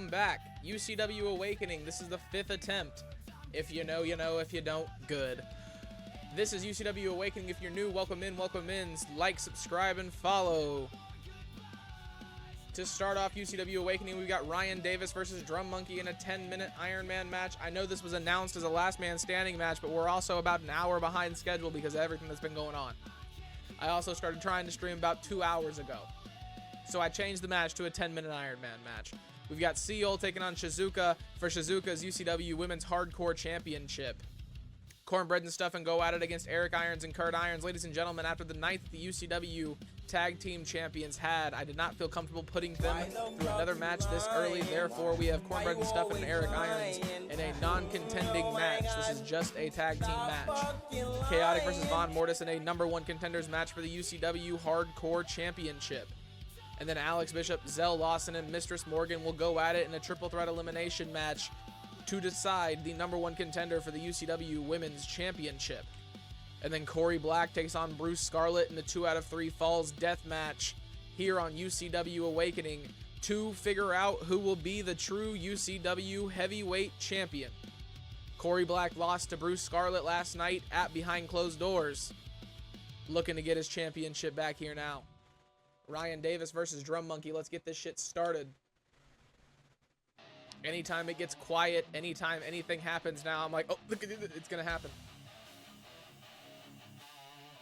welcome back. UCW Awakening. This is the 5th attempt. If you know, you know. If you don't, good. This is UCW Awakening. If you're new, welcome in, welcome in. Like, subscribe, and follow. To start off UCW Awakening, we've got Ryan Davis versus Drum Monkey in a 10-minute Iron Man match. I know this was announced as a last man standing match, but we're also about an hour behind schedule because of everything that's been going on. I also started trying to stream about 2 hours ago. So I changed the match to a 10-minute Iron Man match. We've got Seol taking on Shizuka for Shizuka's UCW Women's Hardcore Championship. Cornbread and Stuffin go at it against Eric Irons and Kurt Irons. Ladies and gentlemen, after the night that the UCW Tag Team Champions had, I did not feel comfortable putting them through another match this early. Therefore, we have Cornbread and Stuffin and Eric Irons in a non-contending match. This is just a tag team match. Chaotic versus Von Mortis in a #1 contenders match for the UCW Hardcore Championship. And then Alex Bishop, Zell Lawson, and Mistress Morgan will go at it in a triple threat elimination match to decide the #1 contender for the UCW Women's Championship. And then Corey Black takes on Bruce Scarlet in the 2 out of 3 Falls Death match here on UCW Awakening to figure out who will be the true UCW Heavyweight Champion. Corey Black lost to Bruce Scarlet last night at Behind Closed Doors. Looking to get his championship back here now. Ryan Davis versus Drum Monkey. Let's get this shit started. Anytime it gets quiet, anytime anything happens now, I'm like, oh, look at it, it's going to happen.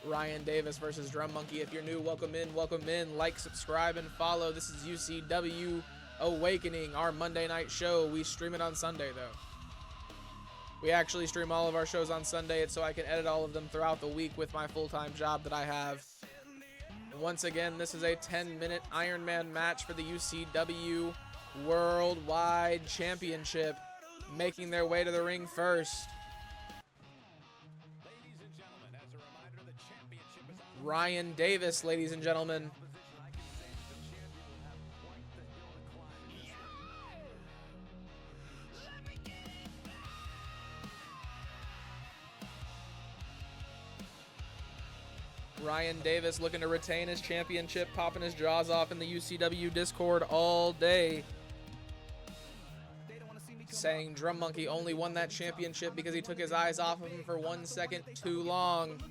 Ryan Davis versus Drum Monkey. If you're new, welcome in, welcome in. Like, subscribe, and follow. This is UCW Awakening, our Monday night show. We stream it on Sunday, though. We actually stream all of our shows on Sunday so I can edit all of them throughout the week with my full-time job that I have. Once again, this is a 10-minute Iron Man match for the UCW Worldwide Championship. Making their way to the ring first, Ryan Davis, ladies and gentlemen. Ryan Davis looking to retain his championship, popping his jaws off in the UCW Discord all day, saying Drum Monkey only won that championship because he took his eyes off of him for 1 second too long.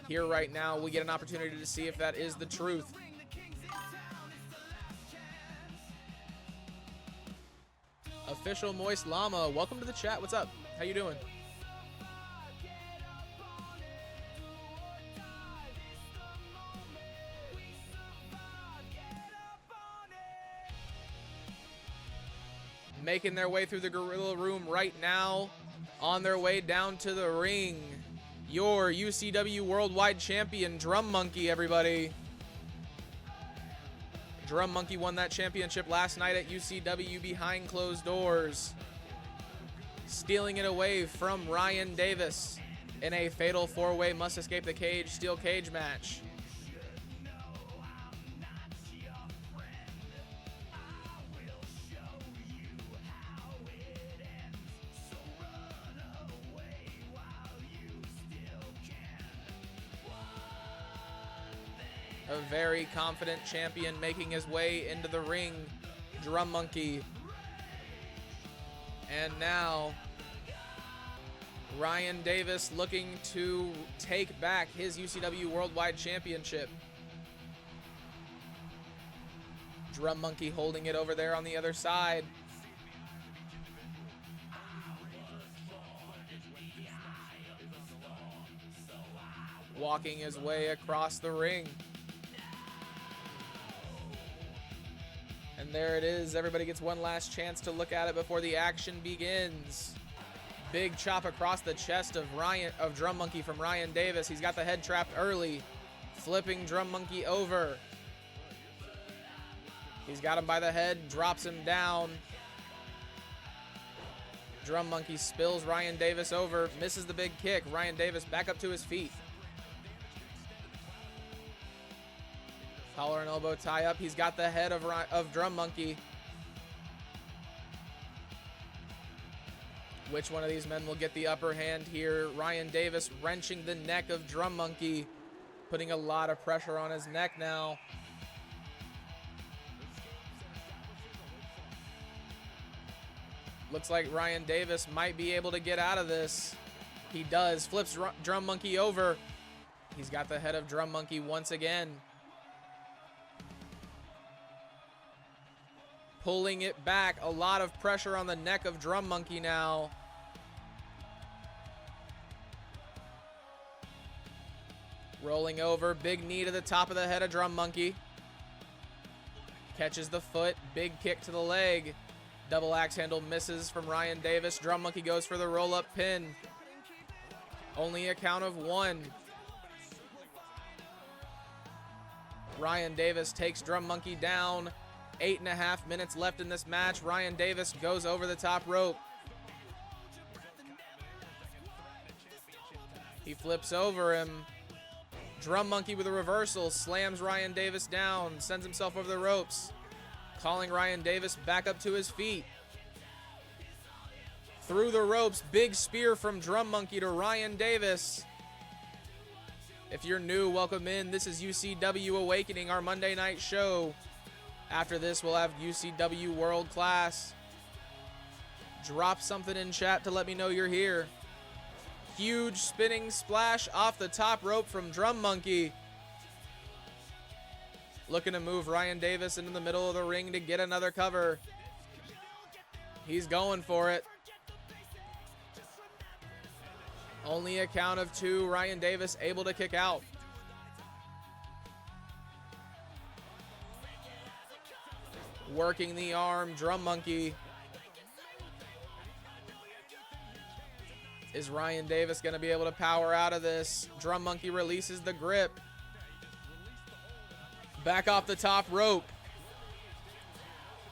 Here right now, we get an opportunity to see if that is the truth. Official Moist Llama, welcome to the chat. What's up? How you doing? Making their way through the Gorilla Room right now, on their way down to the ring, your UCW Worldwide Champion, Drum Monkey, everybody. Drum Monkey won that championship last night at UCW Behind Closed Doors, stealing it away from Ryan Davis in a fatal 4-way must escape the cage steel cage match. A very confident champion making his way into the ring, Drum Monkey. And now, Ryan Davis looking to take back his UCW Worldwide Championship. Drum Monkey holding it over there on the other side. Walking his way across the ring. And there it is. Everybody gets one last chance to look at it before the action begins. Big chop across the chest of Drum Monkey from Ryan Davis. He's got the head trapped early. Flipping Drum Monkey over. He's got him by the head, drops him down. Drum Monkey spills Ryan Davis over, misses the big kick. Ryan Davis back up to his feet. Collar and elbow tie up. He's got the head of Drum Monkey. Which one of these men will get the upper hand here? Ryan Davis wrenching the neck of Drum Monkey, putting a lot of pressure on his neck now. Looks like Ryan Davis might be able to get out of this. He does. Flips Drum Monkey over. He's got the head of Drum Monkey once again. Pulling it back. A lot of pressure on the neck of Drum Monkey now. Rolling over. Big knee to the top of the head of Drum Monkey. Catches the foot. Big kick to the leg. Double axe handle misses from Ryan Davis. Drum Monkey goes for the roll-up pin. Only a count of 1. Ryan Davis takes Drum Monkey down. 8.5 minutes left in this match. Ryan Davis goes over the top rope. He flips over him. Drum Monkey with a reversal. Slams Ryan Davis down. Sends himself over the ropes. Calling Ryan Davis back up to his feet. Through the ropes. Big spear from Drum Monkey to Ryan Davis. If you're new, welcome in. This is UCW Awakening, our Monday night show. After this, we'll have UCW World Class. Drop something in chat to let me know you're here. Huge spinning splash off the top rope from Drum Monkey. Looking to move Ryan Davis into the middle of the ring to get another cover. He's going for it. Only a count of 2. Ryan Davis able to kick out. Working the arm, Drum Monkey. Is Ryan Davis going to be able to power out of this? Drum Monkey releases the grip. Back off the top rope.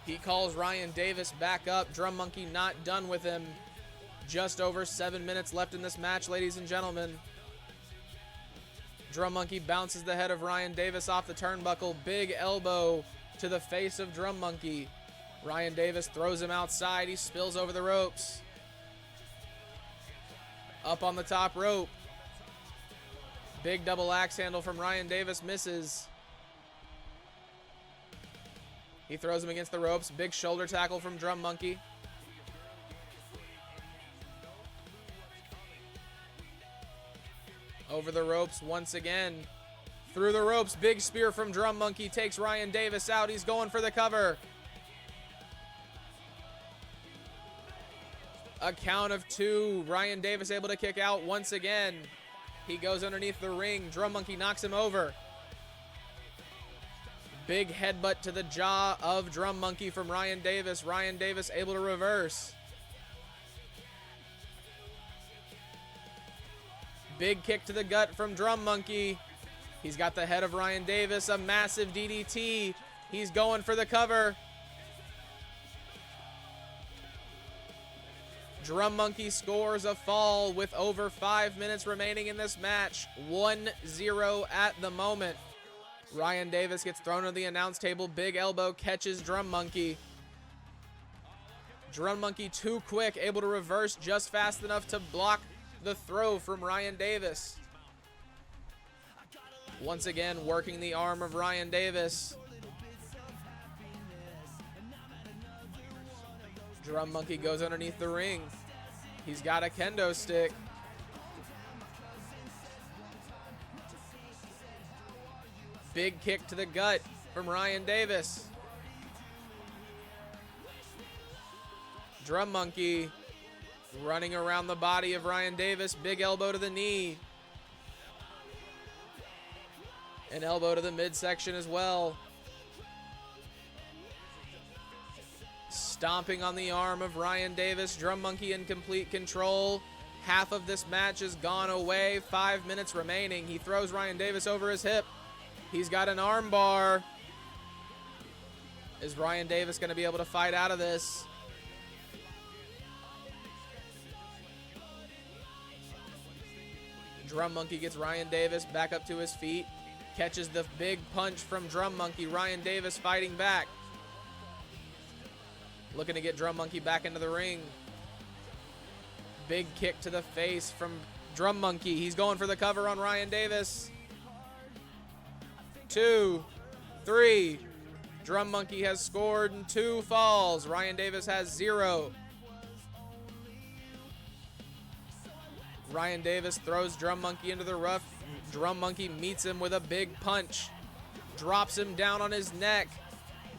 He calls Ryan Davis back up. Drum Monkey not done with him. Just over 7 minutes left in this match, ladies and gentlemen. Drum Monkey bounces the head of Ryan Davis off the turnbuckle. Big elbow to the face of Drum Monkey. Ryan Davis throws him outside. He spills over the ropes. Up on the top rope. Big double axe handle from Ryan Davis misses. He throws him against the ropes. Big shoulder tackle from Drum Monkey. Over the ropes once again. Through the ropes. Big spear from Drum Monkey takes Ryan Davis out. He's going for the cover. A count of 2. Ryan Davis able to kick out once again. He goes underneath the ring. Drum Monkey knocks him over. Big headbutt to the jaw of Drum Monkey from Ryan Davis. Ryan Davis able to reverse. Big kick to the gut from Drum Monkey. He's got the head of Ryan Davis. A massive DDT. He's going for the cover. Drum Monkey scores a fall with over 5 minutes remaining in this match. 1-0 at the moment. Ryan Davis gets thrown to the announce table. Big elbow catches Drum Monkey. Drum Monkey too quick, able to reverse just fast enough to block the throw from Ryan Davis. Once again, working the arm of Ryan Davis. Drum Monkey goes underneath the ring. He's got a kendo stick. Big kick to the gut from Ryan Davis. Drum Monkey running around the body of Ryan Davis. Big elbow to the knee. An elbow to the midsection as well. Stomping on the arm of Ryan Davis. Drum Monkey in complete control. Half of this match has gone away. 5 minutes remaining. He throws Ryan Davis over his hip. He's got an arm bar. Is Ryan Davis going to be able to fight out of this? Drum Monkey gets Ryan Davis back up to his feet. Catches the big punch from Drum Monkey. Ryan Davis fighting back. Looking to get Drum Monkey back into the ring. Big kick to the face from Drum Monkey. He's going for the cover on Ryan Davis. 2, 3. Drum Monkey has scored 2 falls. Ryan Davis has 0. Ryan Davis throws Drum Monkey into the rough. Drum Monkey meets him with a big punch. Drops him down on his neck.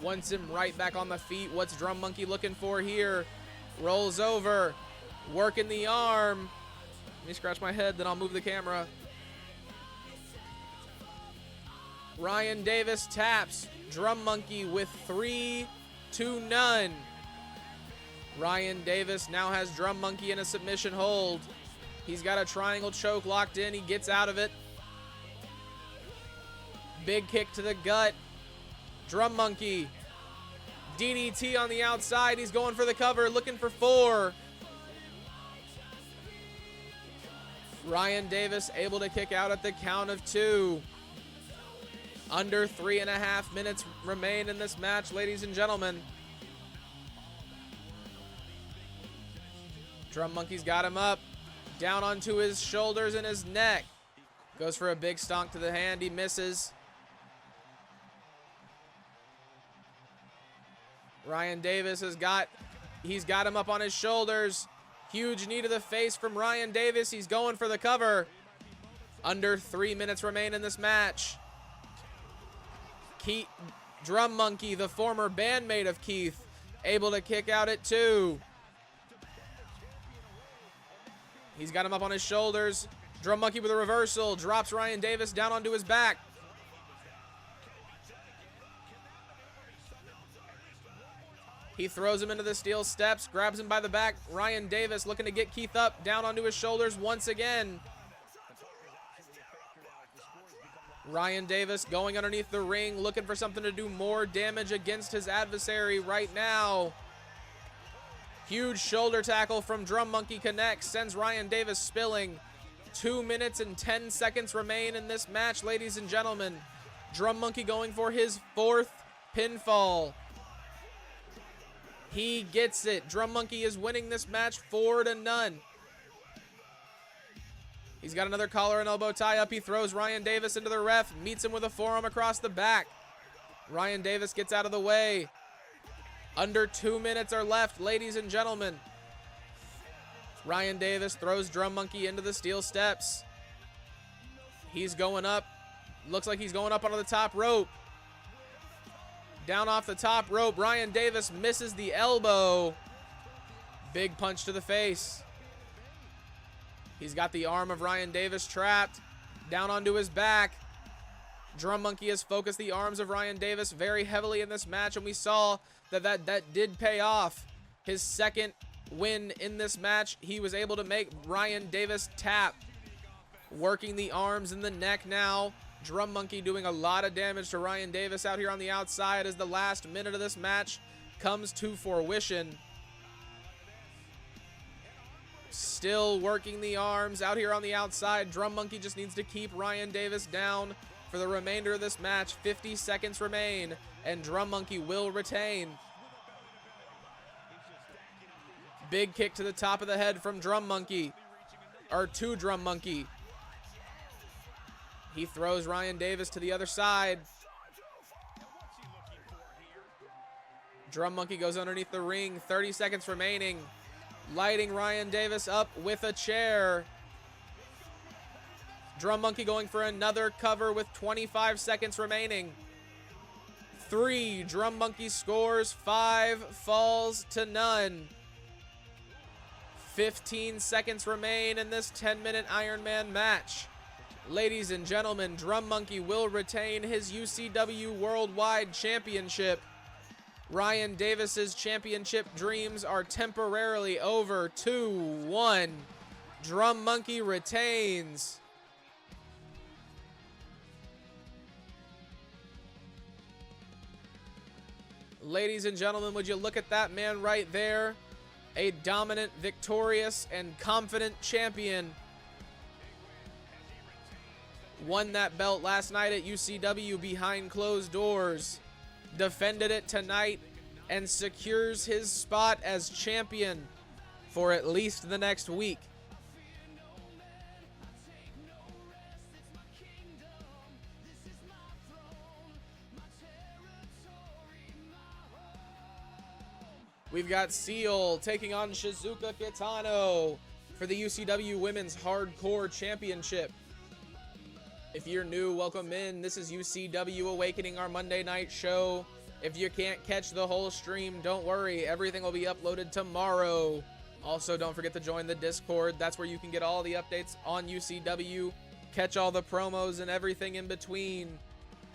Wants him right back on the feet. What's Drum Monkey looking for here? Rolls over. Working the arm. Let me scratch my head, then I'll move the camera. Ryan Davis taps Drum Monkey with 3-0. Ryan Davis now has Drum Monkey in a submission hold. He's got a triangle choke locked in. He gets out of it. Big kick to the gut. Drum Monkey. DDT on the outside. He's going for the cover, looking for 4. Ryan Davis able to kick out at the count of 2. Under 3.5 minutes remain in this match, ladies and gentlemen. Drum Monkey's got him up. Down onto his shoulders and his neck. Goes for a big stonk to the hand. He misses. Ryan Davis he's got him up on his shoulders. Huge knee to the face from Ryan Davis. He's going for the cover. Under 3 minutes remain in this match. Drum Monkey, the former bandmate of Keith, able to kick out at 2. He's got him up on his shoulders. Drum Monkey with a reversal. Drops Ryan Davis down onto his back. He throws him into the steel steps, grabs him by the back. Ryan Davis looking to get Keith up, down onto his shoulders once again. Ryan Davis going underneath the ring, looking for something to do more damage against his adversary right now. Huge shoulder tackle from Drum Monkey connects, sends Ryan Davis spilling. 2 minutes and 10 seconds remain in this match, ladies and gentlemen. Drum Monkey going for his 4th pinfall. He gets it. Drum Monkey is winning this match 4-0. He's got another collar and elbow tie up. He throws Ryan Davis into the ref, meets him with a forearm across the back. Ryan Davis gets out of the way. Under 2 minutes are left, ladies and gentlemen. Ryan Davis throws Drum Monkey into the steel steps. He's going up. Looks like he's going up onto the top rope. Down off the top rope, Ryan Davis misses the elbow. Big punch to the face. He's got the arm of Ryan Davis trapped. Down onto his back. Drum Monkey has focused the arms of Ryan Davis very heavily in this match, and we saw that did pay off. His second win in this match, he was able to make Ryan Davis tap. Working the arms and the neck now. Drum Monkey doing a lot of damage to Ryan Davis out here on the outside as the last minute of this match comes to fruition. Still working the arms out here on the outside. Drum Monkey just needs to keep Ryan Davis down for the remainder of this match. 50 seconds remain, and Drum Monkey will retain. Big kick to the top of the head from Drum Monkey, or to Drum Monkey. He throws Ryan Davis to the other side. Drum Monkey goes underneath the ring. 30 seconds remaining. Lighting Ryan Davis up with a chair. Drum Monkey going for another cover with 25 seconds remaining. 3. Drum Monkey scores. 5 falls to none. 15 seconds remain in this 10-minute Iron Man match. Ladies and gentlemen, Drum Monkey will retain his UCW Worldwide Championship. Ryan Davis's championship dreams are temporarily over. 2-1. Drum Monkey retains. Ladies and gentlemen, would you look at that man right there? A dominant, victorious, and confident champion. Won that belt last night at UCW behind closed doors. Defended it tonight and secures his spot as champion for at least the next week. We've got Seal taking on Shizuka Kitano. for the UCW Women's Hardcore Championship. If you're new, welcome in. This is UCW Awakening, our Monday night show. If you can't catch the whole stream, don't worry. Everything will be uploaded tomorrow. Also, don't forget to join the Discord. That's where you can get all the updates on UCW, catch all the promos and everything in between,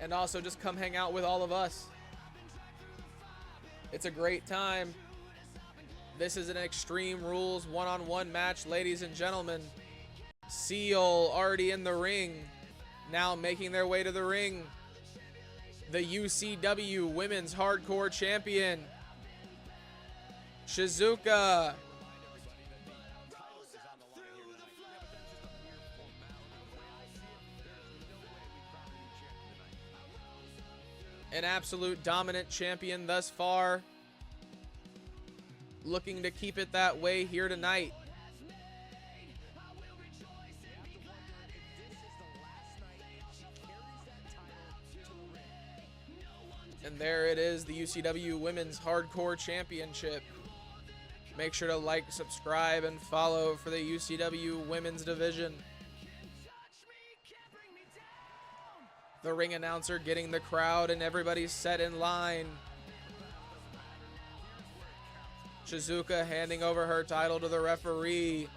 and also just come hang out with all of us. It's a great time. This is an Extreme Rules one-on-one match, ladies and gentlemen. Seal already in the ring, now making their way to the ring. The UCW Women's Hardcore Champion, Shizuka. An absolute dominant champion thus far. Looking to keep it that way here tonight. And there it is, the UCW Women's Hardcore Championship. Make sure to like, subscribe, and follow for the UCW Women's Division. The ring announcer getting the crowd and everybody set in line. Shizuka handing over her title to the referee,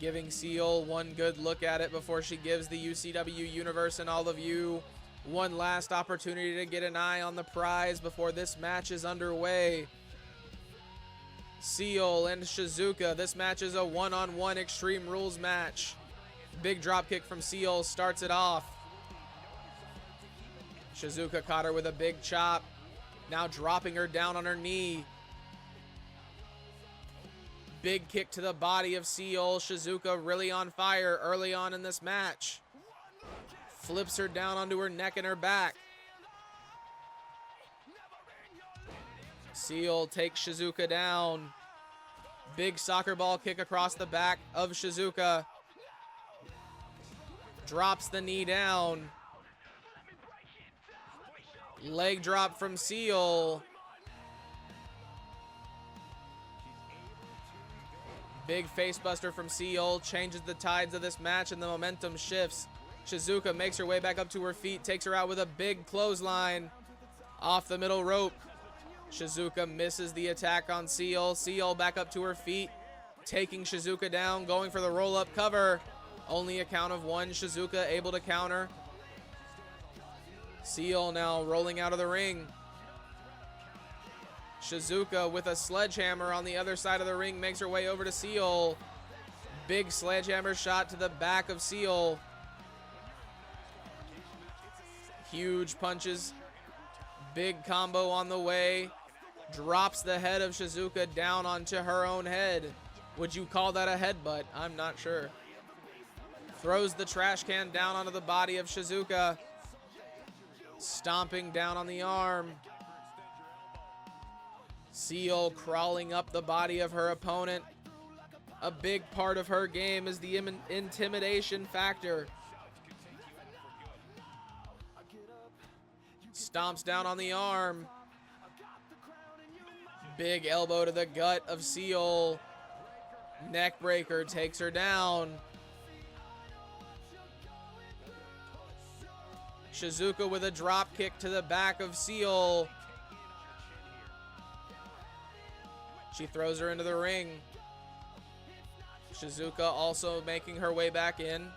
giving Seal one good look at it before she gives the UCW Universe and all of you one last opportunity to get an eye on the prize before this match is underway. Seal and Shizuka. This match is a one-on-one Extreme Rules match. Big drop kick from Seal starts it off. Shizuka caught her with a big chop, now dropping her down on her knee. Big kick to the body of Seal. Shizuka really on fire early on in this match. Flips her down onto her neck and her back. Seal takes Shizuka down. Big soccer ball kick across the back of Shizuka. Drops the knee down. Leg drop from Seal. Big facebuster from Seal changes the tides of this match and the momentum shifts. Shizuka makes her way back up to her feet, takes her out with a big clothesline off the middle rope. Shizuka misses the attack on Seal. Seal back up to her feet, taking Shizuka down, going for the roll-up cover. Only a count of one. Shizuka able to counter. Seal now rolling out of the ring. Shizuka with a sledgehammer on the other side of the ring makes her way over to Seal. Big sledgehammer shot to the back of Seal. Huge punches. Big combo on the way. Drops the head of Shizuka down onto her own head. Would you call that a headbutt? I'm not sure. Throws the trash can down onto the body of Shizuka. Stomping down on the arm. Seal crawling up the body of her opponent. A big part of her game is the intimidation factor. Stomps down on the arm. Big elbow to the gut of Seal. Neck breaker takes her down. Shizuka with a drop kick to the back of Seal. She throws her into the ring. Shizuka also making her way back in.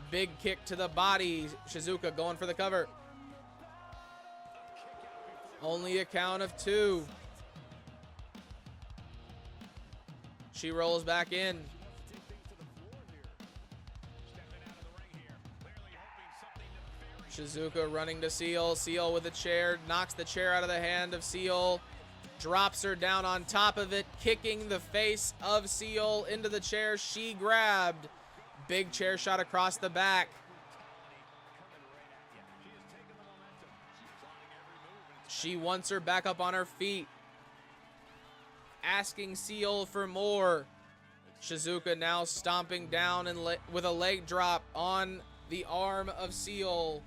Big kick to the body. Shizuka going for the cover. Only a count of two. She rolls back in. Shizuka running to Seal. Seal with a chair. Knocks the chair out of the hand of Seal. Drops her down on top of it. Kicking the face of Seal into the chair she grabbed. Big chair shot across the back. She wants her back up on her feet. Asking Seal for more. Shizuka now stomping down and with a leg drop on the arm of Seal.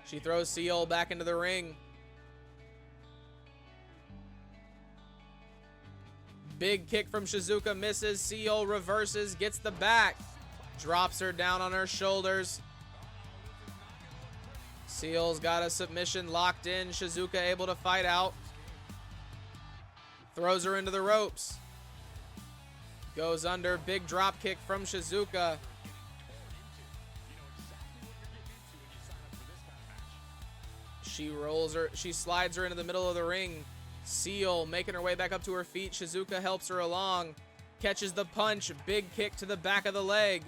She throws Seal back into the ring. Big kick from Shizuka, misses. Seal reverses, gets the back. Drops her down on her shoulders. Seal's got a submission locked in. Shizuka able to fight out. Throws her into the ropes. Goes under. Big drop kick from Shizuka. She slides her into the middle of the ring. Seal making her way back up to her feet. Shizuka helps her along. Catches the punch. Big kick to the back of the leg.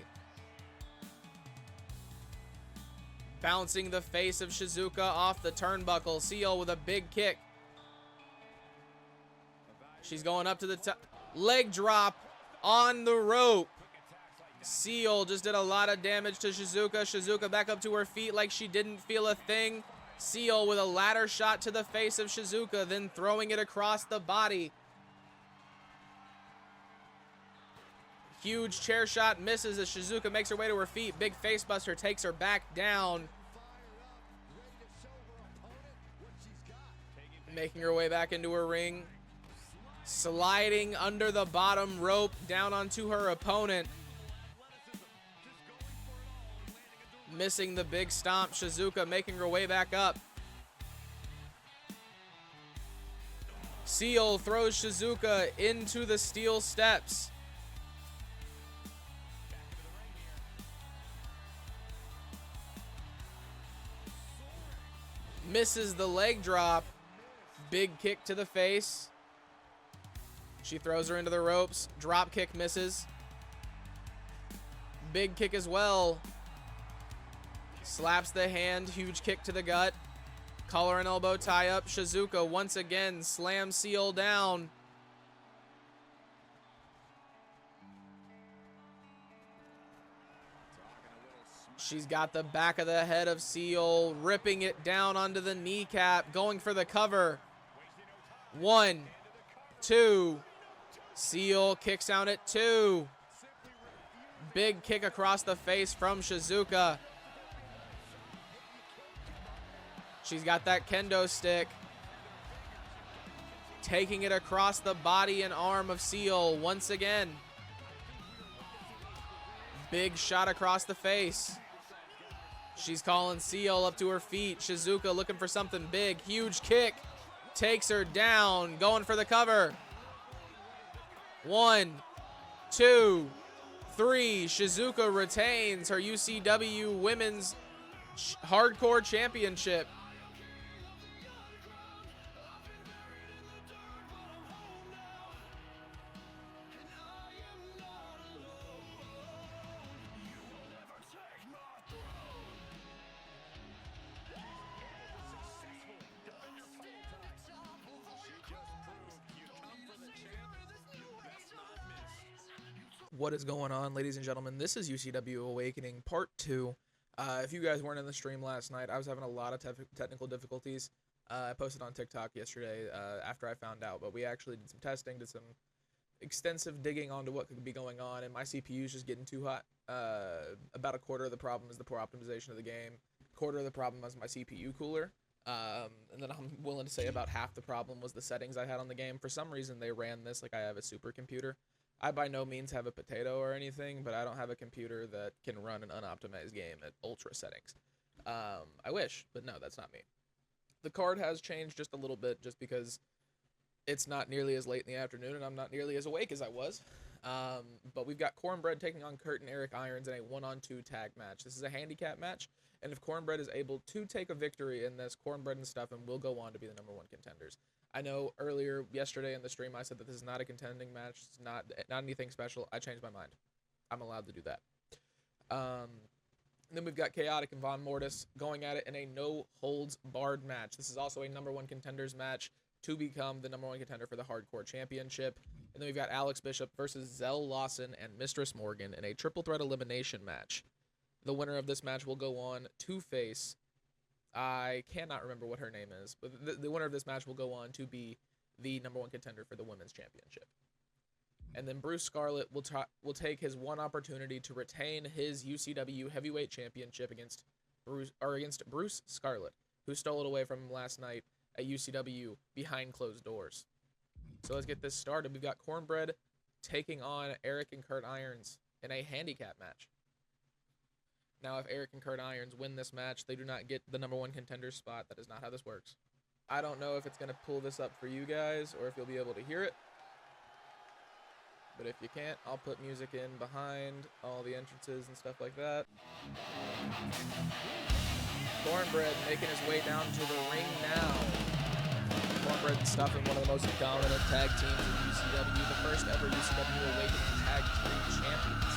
Bouncing the face of Shizuka off the turnbuckle. Seal with a big kick. She's going up to the top. Leg drop on the rope. Seal just did a lot of damage to Shizuka. Shizuka back up to her feet like she didn't feel a thing. Seal with a ladder shot to the face of Shizuka, then throwing it across the body. Huge chair shot misses as Shizuka makes her way to her feet. Big face buster takes her back down. Making her way back into her ring. Sliding under the bottom rope down onto her opponent. Missing the big stomp. Shizuka making her way back up. Seal throws Shizuka into the steel steps. Misses the leg drop. Big kick to the face. She throws her into the ropes. Drop kick misses. Big kick as well. Slaps the hand. Huge kick to the gut. Collar and elbow tie up. Shizuka once again slams Seal down. She's got the back of the head of Seal, ripping it down onto the kneecap, going for the cover. 1, 2. Seal kicks out at 2. Big kick across the face from Shizuka. She's got that kendo stick. Taking it across the body and arm of Seal once again. Big shot across the face. She's calling Seal up to her feet. Shizuka looking for something big. Huge kick. Takes her down. Going for the cover. 1, 2, 3. Shizuka retains her UCW Women's Hardcore Championship. What is going on, ladies and gentlemen? This is UCW Awakening Part 2. If you guys weren't in the stream last night, I was having a lot of technical difficulties. I posted on TikTok yesterday after I found out, but we actually did some testing, did some extensive digging onto what could be going on, and my CPU is just getting too hot. About a quarter of the problem is the poor optimization of the game. A quarter of the problem was my CPU cooler. And then I'm willing to say about half the problem was the settings I had on the game. For some reason, they ran this like I have a supercomputer. I by no means have a potato or anything, but I don't have a computer that can run an unoptimized game at ultra settings. I wish, but no, that's not me. The card has changed just a little bit just because it's not nearly as late in the afternoon and I'm not nearly as awake as I was. But we've got Cornbread taking on Kurt and Eric Irons in a 1-on-2 tag match. This is a handicap match, and if Cornbread is able to take a victory in this, Cornbread and Stuffin will go on to be the #1 contenders. I know earlier yesterday in the stream I said that this is not a contending match. It's not anything special. I changed my mind. I'm allowed to do that. Then we've got Chaotic and Von Mortis going at it in a no-holds-barred match. This is also a #1 contenders match to become the #1 contender for the Hardcore Championship. And then we've got Alex Bishop versus Zell Lawson and Mistress Morgan in a triple threat elimination match. The winner of this match will go on to face, I cannot remember what her name is, but the winner of this match will go on to be the #1 contender for the Women's Championship. And then Bruce Scarlet will take his one opportunity to retain his UCW Heavyweight Championship against Bruce Scarlet, who stole it away from him last night at UCW behind closed doors. So let's get this started. We've got Cornbread taking on Eric and Kurt Irons in a handicap match. Now, if Eric and Kurt Irons win this match, they do not get the #1 contender spot. That is not how this works. I don't know if it's going to pull this up for you guys or if you'll be able to hear it. But if you can't, I'll put music in behind all the entrances and stuff like that. Cornbread making his way down to the ring now. Cornbread stuffing one of the most dominant tag teams in UCW, the first ever UCW Awakening Tag Team Champions.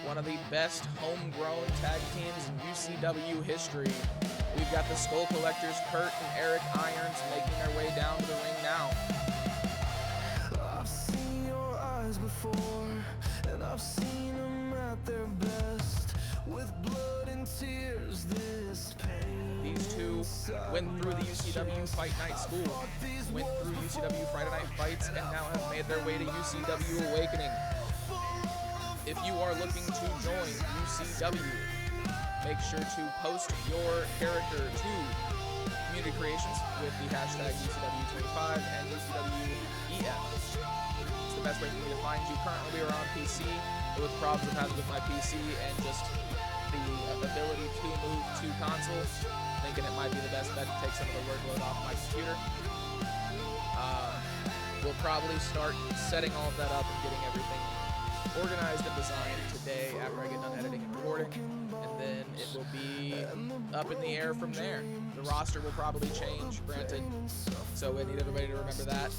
One of the best homegrown tag teams in UCW history. We've got the Skull Collectors, Kurt and Eric Irons, making their way down to the ring now. I've seen your eyes before, and I've seen them at their best. With blood and tears, this pain. These two went through the UCW Fight Night School, went through UCW Friday Night Fights, and now have made their way to UCW Awakening. If you are looking to join UCW, make sure to post your character to Community Creations with the hashtag UCW25 and UCWEF. It's the best way for me to find you. Currently, we are on PC, but with problems I'm having with my PC and just the ability to move to console, thinking it might be the best bet to take some of the workload off my computer. We'll probably start setting all of that up and getting everything organized and designed today after I get done editing and recording, and then it will be up in the air from there. The roster will probably change, granted, so we need everybody to remember that.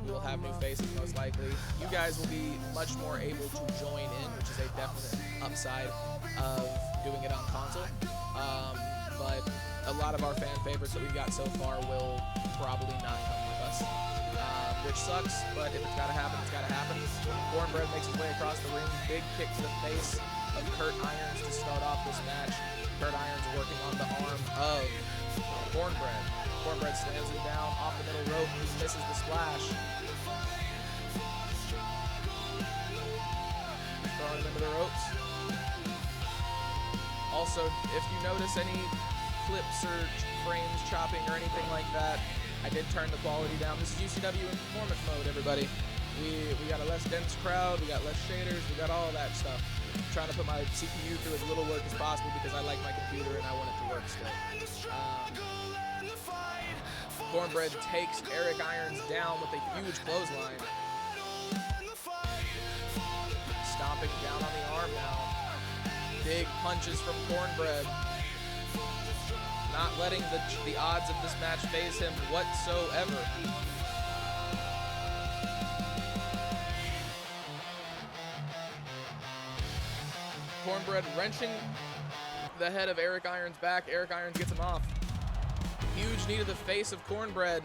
We will have new faces most likely. You guys will be much more able to join in, which is a definite upside of doing it on console. But a lot of our fan favorites that we've got so far will probably not come with us. Which sucks, but if it's gotta happen, it's gotta happen. Cornbread makes his way across the ring. Big kick to the face of Kurt Irons to start off this match. Kurt Irons working on the arm of Cornbread. Cornbread slams him down off the middle rope. He misses the splash. Throwing him into the ropes. Also, if you notice any clips or frames chopping or anything like that, I did turn the quality down. This is UCW in performance mode, everybody. We got a less dense crowd, we got less shaders, we got all that stuff. I'm trying to put my CPU through as little work as possible because I like my computer and I want it to work still. Cornbread takes Eric Irons down with a huge clothesline. Stomping down on the arm now. Big punches from Cornbread. Not letting the odds of this match faze him whatsoever. Cornbread wrenching the head of Eric Irons back. Eric Irons gets him off. Huge knee to the face of Cornbread.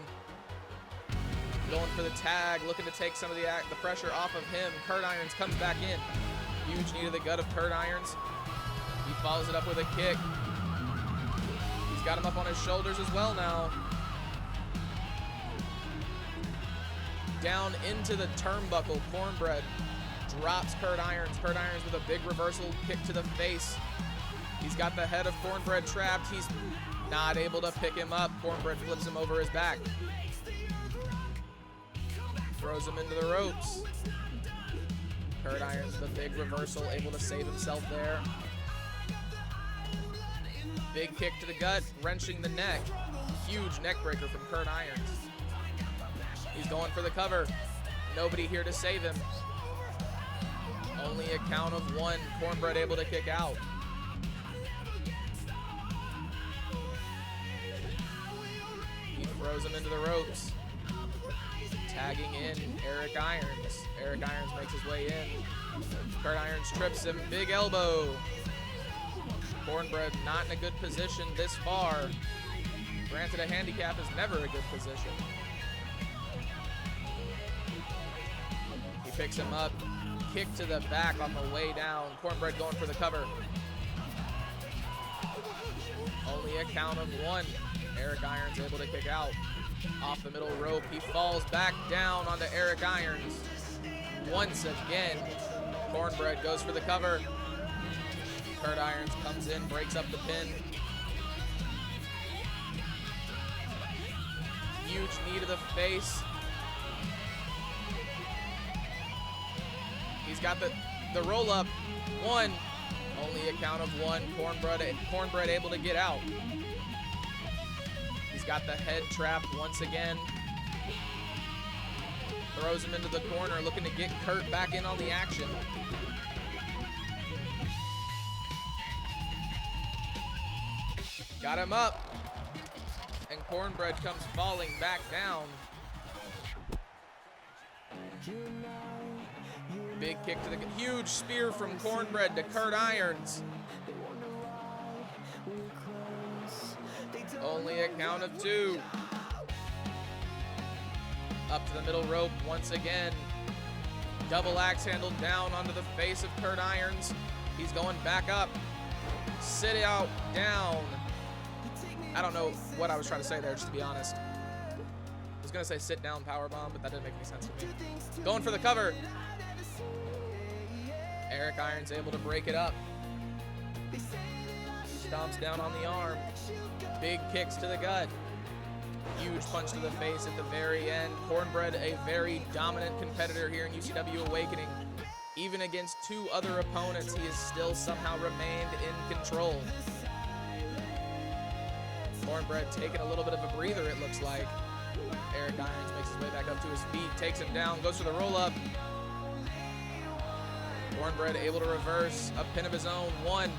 Going for the tag, looking to take some of the pressure off of him. Kurt Irons comes back in. Huge knee to the gut of Kurt Irons. He follows it up with a kick. Got him up on his shoulders as well now. Down into the turnbuckle, Cornbread drops Kurt Irons. Kurt Irons with a big reversal kick to the face. He's got the head of Cornbread trapped. He's not able to pick him up. Cornbread flips him over his back. Throws him into the ropes. Kurt Irons with a big reversal, able to save himself there. Big kick to the gut, wrenching the neck. Huge neck breaker from Kurt Irons. He's going for the cover. Nobody here to save him. Only a count of one. Cornbread able to kick out. He throws him into the ropes. Tagging in Eric Irons. Eric Irons makes his way in. Kurt Irons trips him. Big elbow. Cornbread not in a good position this far. Granted, a handicap is never a good position. He picks him up. Kick to the back on the way down. Cornbread going for the cover. Only a count of one. Eric Irons able to kick out. Off the middle rope. He falls back down onto Eric Irons. Once again, Cornbread goes for the cover. Kurt Irons comes in, breaks up the pin. the face. He's got the roll up. One. Only a count of one. Cornbread able to get out. He's got the head trap once again. Throws him into the corner, looking to get Kurt back in on the action. Got him up. And Cornbread comes falling back down. Big kick to the huge spear from Cornbread to Kurt Irons. Only a count of two. Up to the middle rope once again. Double axe handle down onto the face of Kurt Irons. He's going back up. Sit out, down. I don't know what I was trying to say there, just to be honest. I was going to say sit down powerbomb, but that didn't make any sense to me. Going for the cover. Eric Irons able to break it up. Stomps down on the arm. Big kicks to the gut. Huge punch to the face at the very end. Cornbread, a very dominant competitor here in UCW Awakening. Even against two other opponents, he has still somehow remained in control. Cornbread taking a little bit of a breather, it looks like. Eric Irons makes his way back up to his feet, takes him down, goes for the roll-up. Cornbread able to reverse a pin of his own. 1,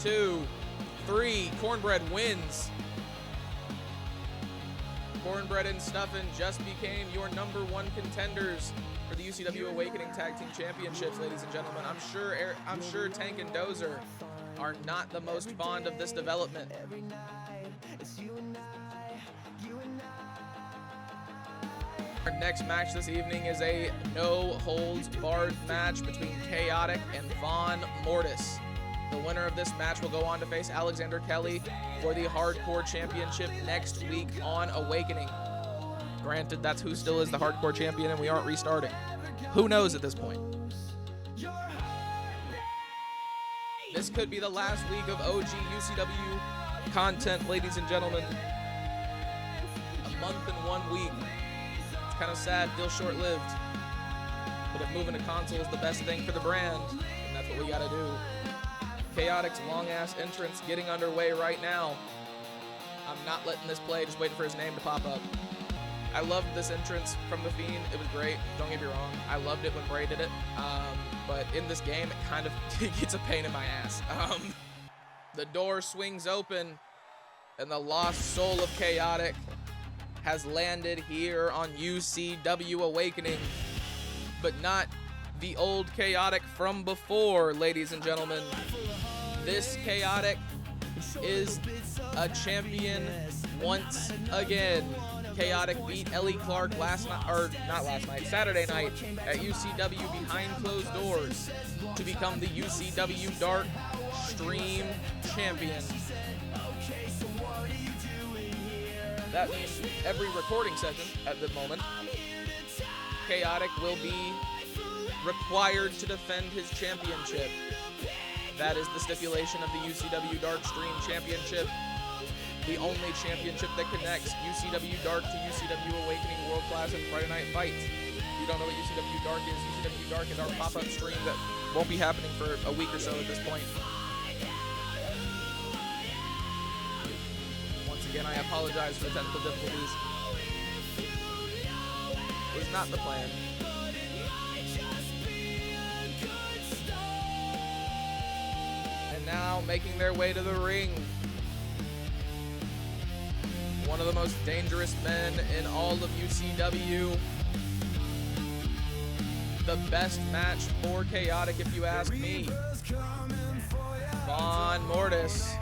2, 3. Cornbread wins. Cornbread and Stuffin just became your #1 contenders for the UCW Awakening Tag Team Championships, ladies and gentlemen. I'm sure Tank and Dozer are not the most fond of this development. Our next match this evening is a no-holds-barred match between Chaotic and Von Mortis. The winner of this match will go on to face Alexander Kelly for the Hardcore Championship next week on Awakening. Granted, that's who still is the Hardcore Champion, and we aren't restarting. Who knows at this point? This could be the last week of OG UCW content, ladies and gentlemen. A month and 1 week. It's kind of sad, feels short-lived. But if moving to console is the best thing for the brand, then that's what we gotta do. Chaotic's long-ass entrance getting underway right now. I'm not letting this play, just waiting for his name to pop up. I loved this entrance from The Fiend. It was great, don't get me wrong. I loved it when Bray did it. But in this game, it kind of gets a pain in my ass. The door swings open, and the lost soul of Chaotic has landed here on UCW Awakening. But not the old Chaotic from before, ladies and gentlemen. This Chaotic is a champion once again. Chaotic beat Ellie Clark Saturday night at UCW behind closed doors to become the UCW Dark Stream Champion. That means every recording session at the moment, Chaotic will be required to defend his championship. That is the stipulation of the UCW Dark Stream Championship. The only championship that connects UCW Dark to UCW Awakening World Class and Friday Night Fights. If you don't know what UCW Dark is, UCW Dark is our pop-up stream that won't be happening for a week or so at this point. Once again, I apologize for the technical difficulties. It was not the plan. And now making their way to the ring, one of the most dangerous men in all of UCW. The best match for Chaotic, if you ask me. Von Mortis.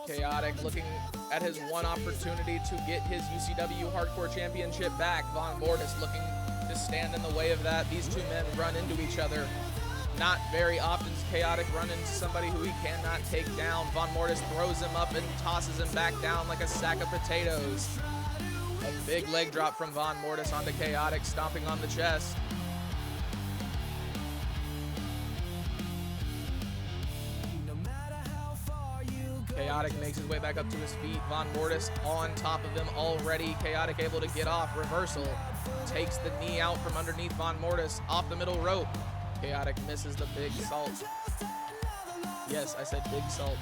Chaotic looking at his one opportunity to get his UCW Hardcore Championship back. Von Mortis looking to stand in the way of that. These two men run into each other not very often, Chaotic run into somebody who he cannot take down. Von Mortis throws him up and tosses him back down like a sack of potatoes. A big leg drop from Von Mortis onto Chaotic, stomping on the chest. Chaotic makes his way back up to his feet. Von Mortis on top of him already. Chaotic able to get off. Reversal. Takes the knee out from underneath Von Mortis. Off the middle rope. Chaotic misses the big salt. Yes, I said big salt.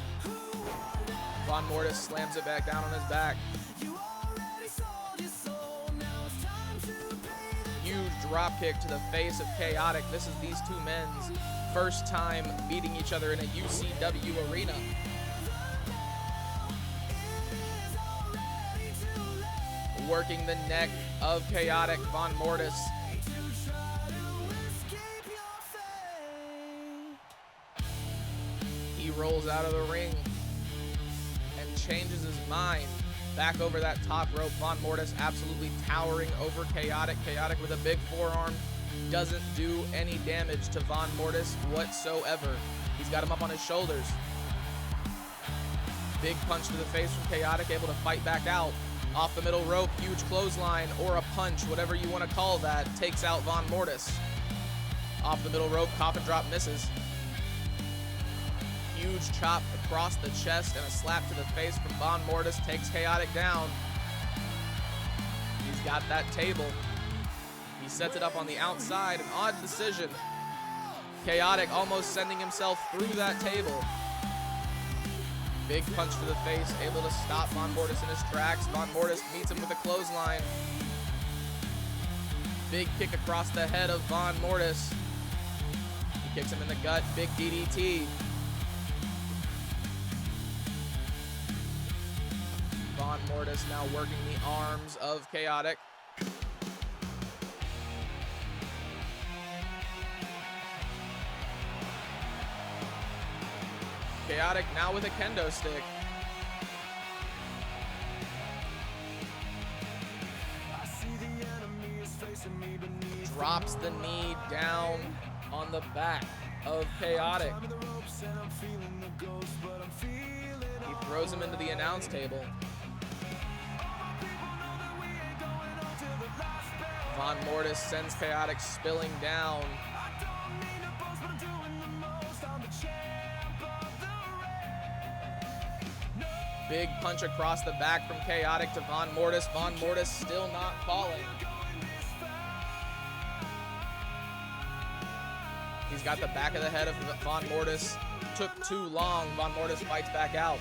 Von Mortis slams it back down on his back. Huge drop kick to the face of Chaotic. This is these two men's first time beating each other in a UCW arena. Working the neck of Chaotic. Von Mortis he rolls out of the ring and changes his mind. Back over that top rope. Von Mortis absolutely towering over Chaotic. Chaotic with a big forearm doesn't do any damage to Von Mortis whatsoever. He's got him up on his shoulders. Big punch to the face from Chaotic, able to fight back out. Off the middle rope, huge clothesline or a punch, whatever you want to call that, takes out Von Mortis. Off the middle rope, coffin drop misses. Huge chop across the chest and a slap to the face from Von Mortis takes Chaotic down. He's got that table. He sets it up on the outside, an odd decision. Chaotic almost sending himself through that table. Big punch to the face, able to stop Von Mortis in his tracks. Von Mortis meets him with a clothesline. Big kick across the head of Von Mortis. He kicks him in the gut, big DDT. Von Mortis now working the arms of Chaotic. Chaotic now with a kendo stick. Drops the knee down on the back of Chaotic. He throws him into the announce table. Von Mortis sends Chaotic spilling down. Big punch across the back from Chaotic to Von Mortis. Von Mortis still not falling. He's got the back of the head of Von Mortis. Took too long. Von Mortis fights back out.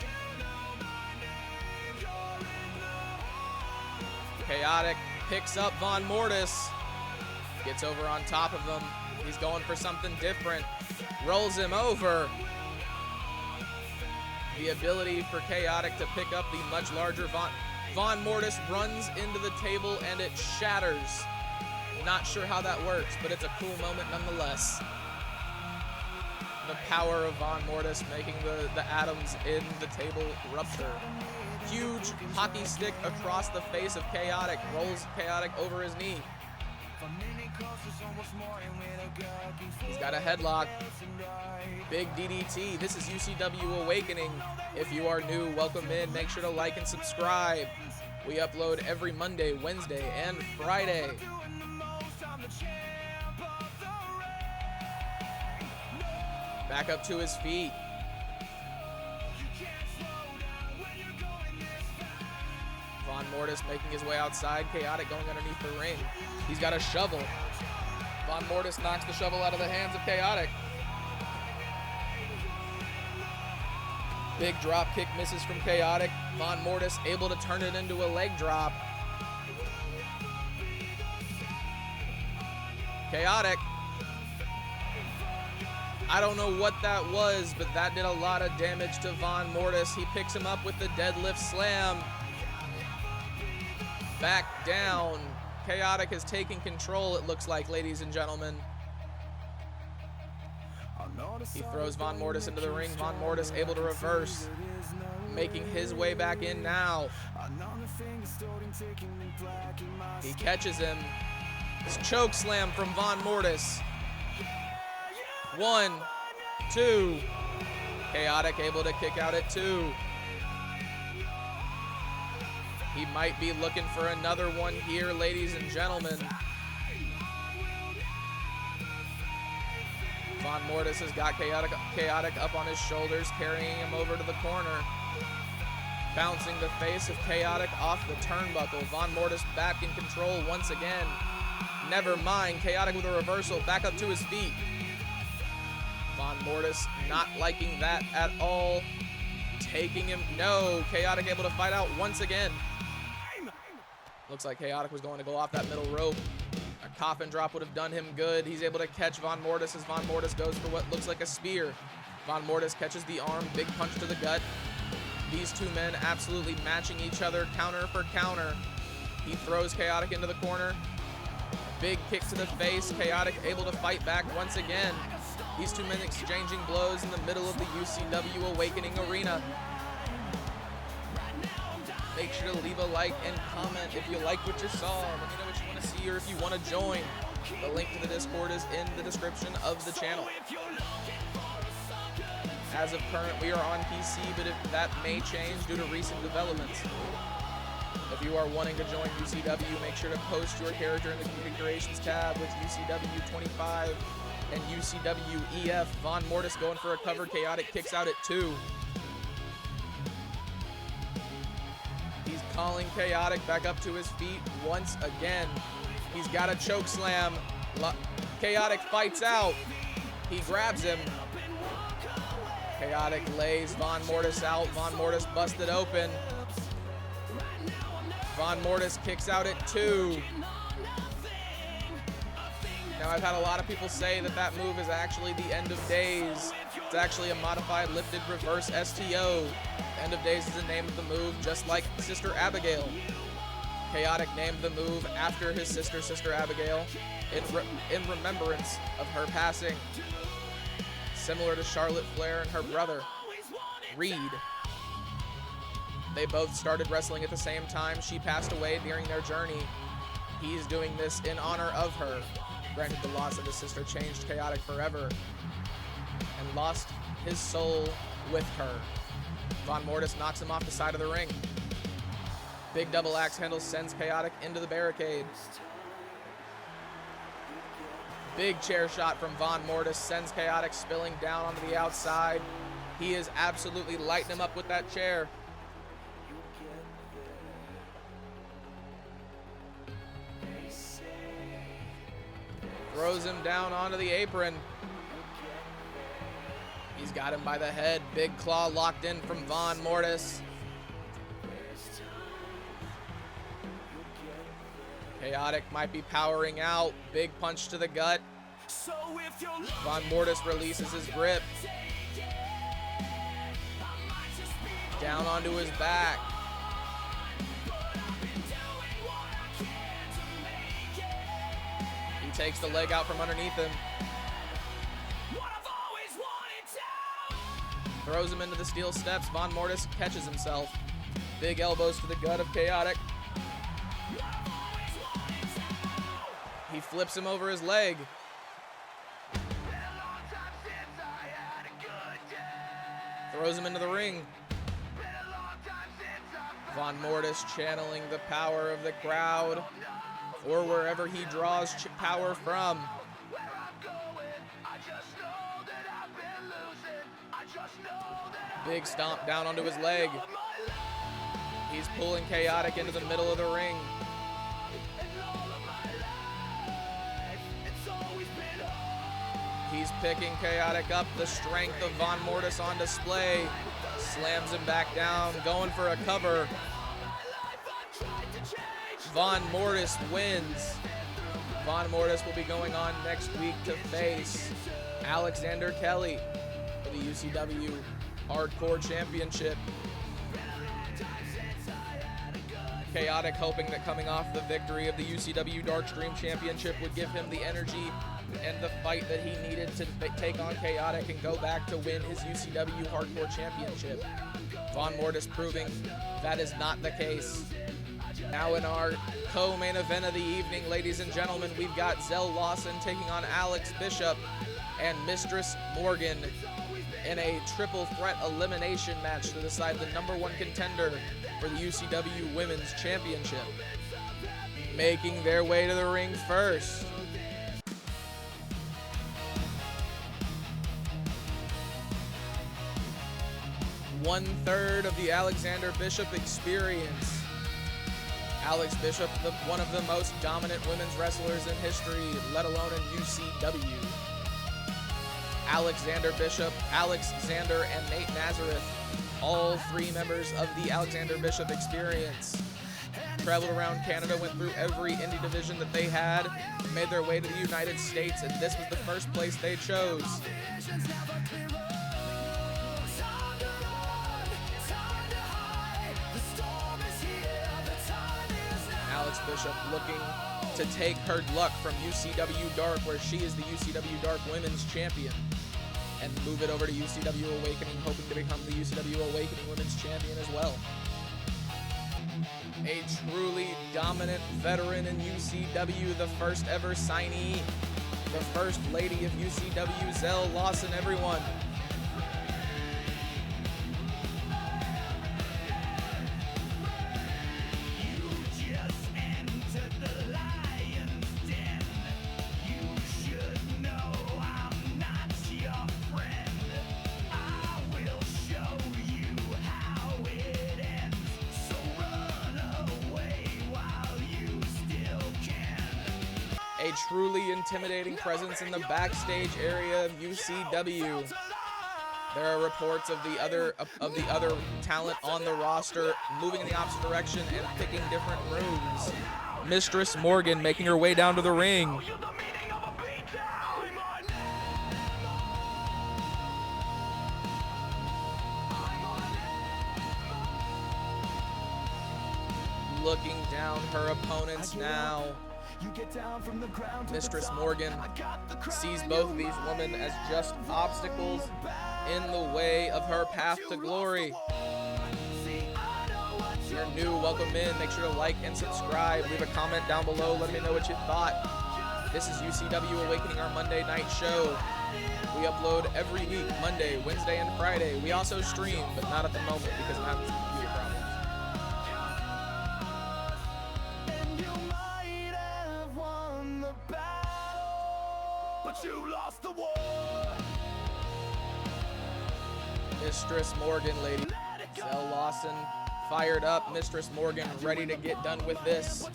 Chaotic picks up Von Mortis. Gets over on top of him. He's going for something different. Rolls him over. The ability for Chaotic to pick up the much larger Von Mortis runs into the table and it shatters. Not sure how that works, but it's a cool moment nonetheless. The power of Von Mortis making the atoms in the table rupture. Huge hockey stick across the face of Chaotic. Rolls Chaotic over his knee. He's got a headlock. Big DDT. This is UCW Awakening. If you are new, welcome in. Make sure to like and subscribe. We upload every Monday, Wednesday, and Friday. Back up to his feet. Von Mortis making his way outside. Chaotic going underneath the ring. He's got a shovel. Von Mortis knocks the shovel out of the hands of Chaotic. Big drop kick misses from Chaotic. Von Mortis able to turn it into a leg drop. Chaotic. I don't know what that was, but that did a lot of damage to Von Mortis. He picks him up with the deadlift slam. Back down. Chaotic is taking control, it looks like, ladies and gentlemen. He throws Von Mortis into the ring. Von Mortis able to reverse, making his way back in now. He catches him. This choke slam from Von Mortis. 1, 2. Chaotic able to kick out at 2. He might be looking for another one here, ladies and gentlemen. Von Mortis has got Chaotic up on his shoulders, carrying him over to the corner. Bouncing the face of Chaotic off the turnbuckle. Von Mortis back in control once again. Never mind, Chaotic with a reversal, back up to his feet. Von Mortis not liking that at all. Taking him, no, Chaotic able to fight out once again. Looks like Chaotic was going to go off that middle rope. A coffin drop would have done him good. He's able to catch Von Mortis as Von Mortis goes for what looks like a spear. Von Mortis catches the arm, big punch to the gut. These two men absolutely matching each other counter for counter. He throws Chaotic into the corner. Big kick to the face. Chaotic able to fight back once again. These two men exchanging blows in the middle of the UCW Awakening arena. Make sure to leave a like and comment if you like what you saw. Let me know what you want to see or if you want to join. The link to the Discord is in the description of the channel. As of current, we are on PC, but that may change due to recent developments. If you are wanting to join UCW, make sure to post your character in the configurations tab with UCW 25 and UCW EF. Von Mortis going for a cover. Chaotic kicks out at 2. He's calling Chaotic back up to his feet once again. He's got a choke slam. Chaotic fights out. He grabs him. Chaotic lays Von Mortis out. Von Mortis busted open. Von Mortis kicks out at 2. Now, I've had a lot of people say that that move is actually the End of Days. It's actually a modified lifted reverse STO. End of Days is the name of the move, just like Sister Abigail. Chaotic named the move after his sister, Sister Abigail, in remembrance of her passing. Similar to Charlotte Flair and her brother, Reed. They both started wrestling at the same time. She passed away during their journey. He's doing this in honor of her. Granted, the loss of his sister changed Chaotic forever and lost his soul with her. Von Mortis knocks him off the side of the ring. Big double axe handle sends Chaotic into the barricade. Big chair shot from Von Mortis sends Chaotic spilling down onto the outside. He is absolutely lighting him up with that chair. Throws him down onto the apron. He's got him by the head. Big claw locked in from Von Mortis. Chaotic might be powering out. Big punch to the gut. Von Mortis releases his grip. Down onto his back. He takes the leg out from underneath him. Throws him into the steel steps. Von Mortis catches himself. Big elbows to the gut of Chaotic. He flips him over his leg. Throws him into the ring. Von Mortis channeling the power of the crowd or wherever he draws power from. Big stomp down onto his leg. He's pulling Chaotic into the middle of the ring. He's picking Chaotic up. The strength of Von Mortis on display. Slams him back down, going for a cover. Von Mortis wins. Von Mortis will be going on next week to face Alexander Kelly for the UCW Hardcore Championship. Chaotic hoping that coming off the victory of the UCW Darkstream Championship would give him the energy and the fight that he needed to take on Chaotic and go back to win his UCW Hardcore Championship. Von Mortis proving that is not the case. Now in our co-main event of the evening, ladies and gentlemen, we've got Zell Lawson taking on Alex Bishop. and Mistress Morgan in a triple threat elimination match to decide the #1 contender for the UCW Women's Championship. Making their way to the ring first, one-third of the Alexander Bishop experience. Alex Bishop, one of the most dominant women's wrestlers in history, let alone in UCW. Alexander Bishop, Alex Zander, and Nate Nazareth, all three members of the Alexander Bishop experience. Traveled around Canada, went through every indie division that they had, made their way to the United States, and this was the first place they chose. Alex Bishop looking to take her luck from UCW Dark, where she is the UCW Dark Women's Champion, and move it over to UCW Awakening, hoping to become the UCW Awakening Women's Champion as well. A truly dominant veteran in UCW, the first ever signee, the first lady of UCW, Zell Lawson, everyone. A truly intimidating presence in the backstage area of UCW. There are reports of the other talent on the roster moving in the opposite direction and picking different rooms. Mistress Morgan making her way down to the ring. Looking down her opponents now. Mistress Morgan sees both of these women as just obstacles in the way of her path to glory. If you're new, welcome in. Make sure to like and subscribe. Leave a comment down below. Let me know what you thought. This is UCW Awakening, our Monday night show. We upload every week, Monday, Wednesday, and Friday. We also stream, but not at the moment because I'm having some computer problems. You lost the war. Mistress Morgan, lady. Zell Lawson fired up. Mistress Morgan ready to get done with this.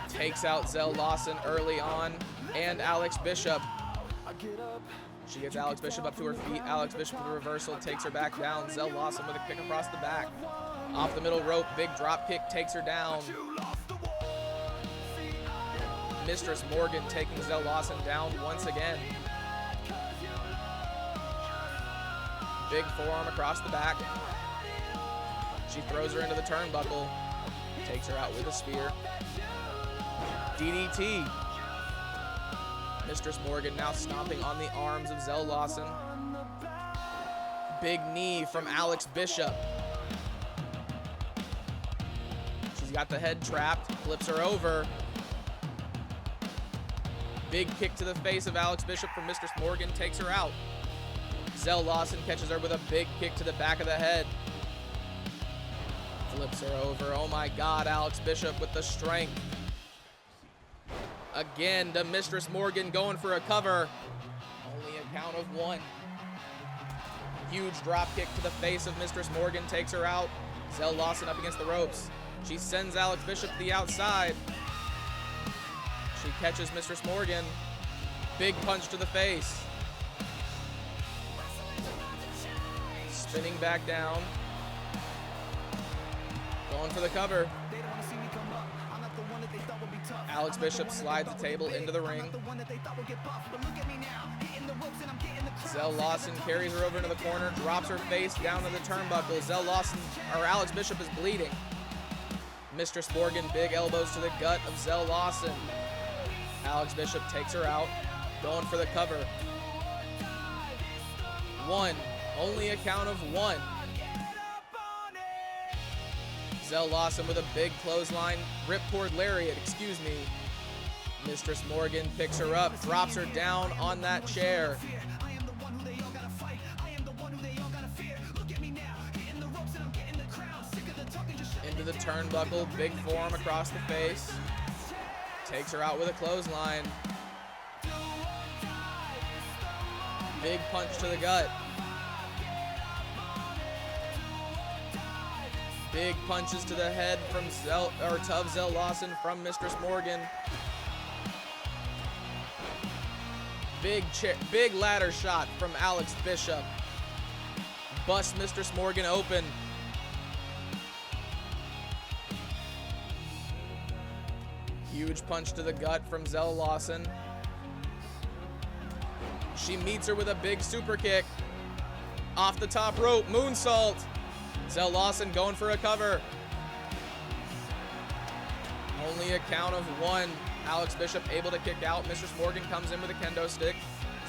Takes out Zell Lawson early on, and Alex Bishop. She gets Alex Bishop up to her feet. Alex Bishop with a reversal takes her back down. Zell Lawson with a kick across the back. Off the middle rope, big drop kick takes her down. Mistress Morgan taking Zell Lawson down once again. Big forearm across the back. She throws her into the turnbuckle. Takes her out with a spear. DDT. Mistress Morgan now stomping on the arms of Zell Lawson. Big knee from Alex Bishop. She's got the head trapped. Flips her over. Big kick to the face of Alex Bishop from Mistress Morgan, takes her out. Zell Lawson catches her with a big kick to the back of the head. Flips her over. Oh my God, Alex Bishop with the strength. Again to Mistress Morgan going for a cover. Only a count of one. Huge drop kick to the face of Mistress Morgan, takes her out. Zell Lawson up against the ropes. She sends Alex Bishop to the outside. She catches Mistress Morgan. Big punch to the face. Spinning back down. Going for the cover. Alex Bishop slides the table into the ring. Zell Lawson carries her over into the corner, drops her face down to the turnbuckle. Alex Bishop is bleeding. Mistress Morgan, big elbows to the gut of Zell Lawson. Alex Bishop takes her out, going for the cover. One, only a count of one. Zell Lawson with a big clothesline, ripcord lariat, excuse me. Mistress Morgan picks her up, drops her down on that chair. Into the turnbuckle, big forearm across the face. Takes her out with a clothesline. Big punch to the gut. Big punches to the head from Zell Lawson from Mistress Morgan. Big ladder shot from Alex Bishop. Busts Mistress Morgan open. Huge punch to the gut from Zell Lawson. She meets her with a big super kick. Off the top rope, moonsault. Zell Lawson going for a cover. Only a count of one. Alex Bishop able to kick out. Mistress Morgan comes in with a kendo stick.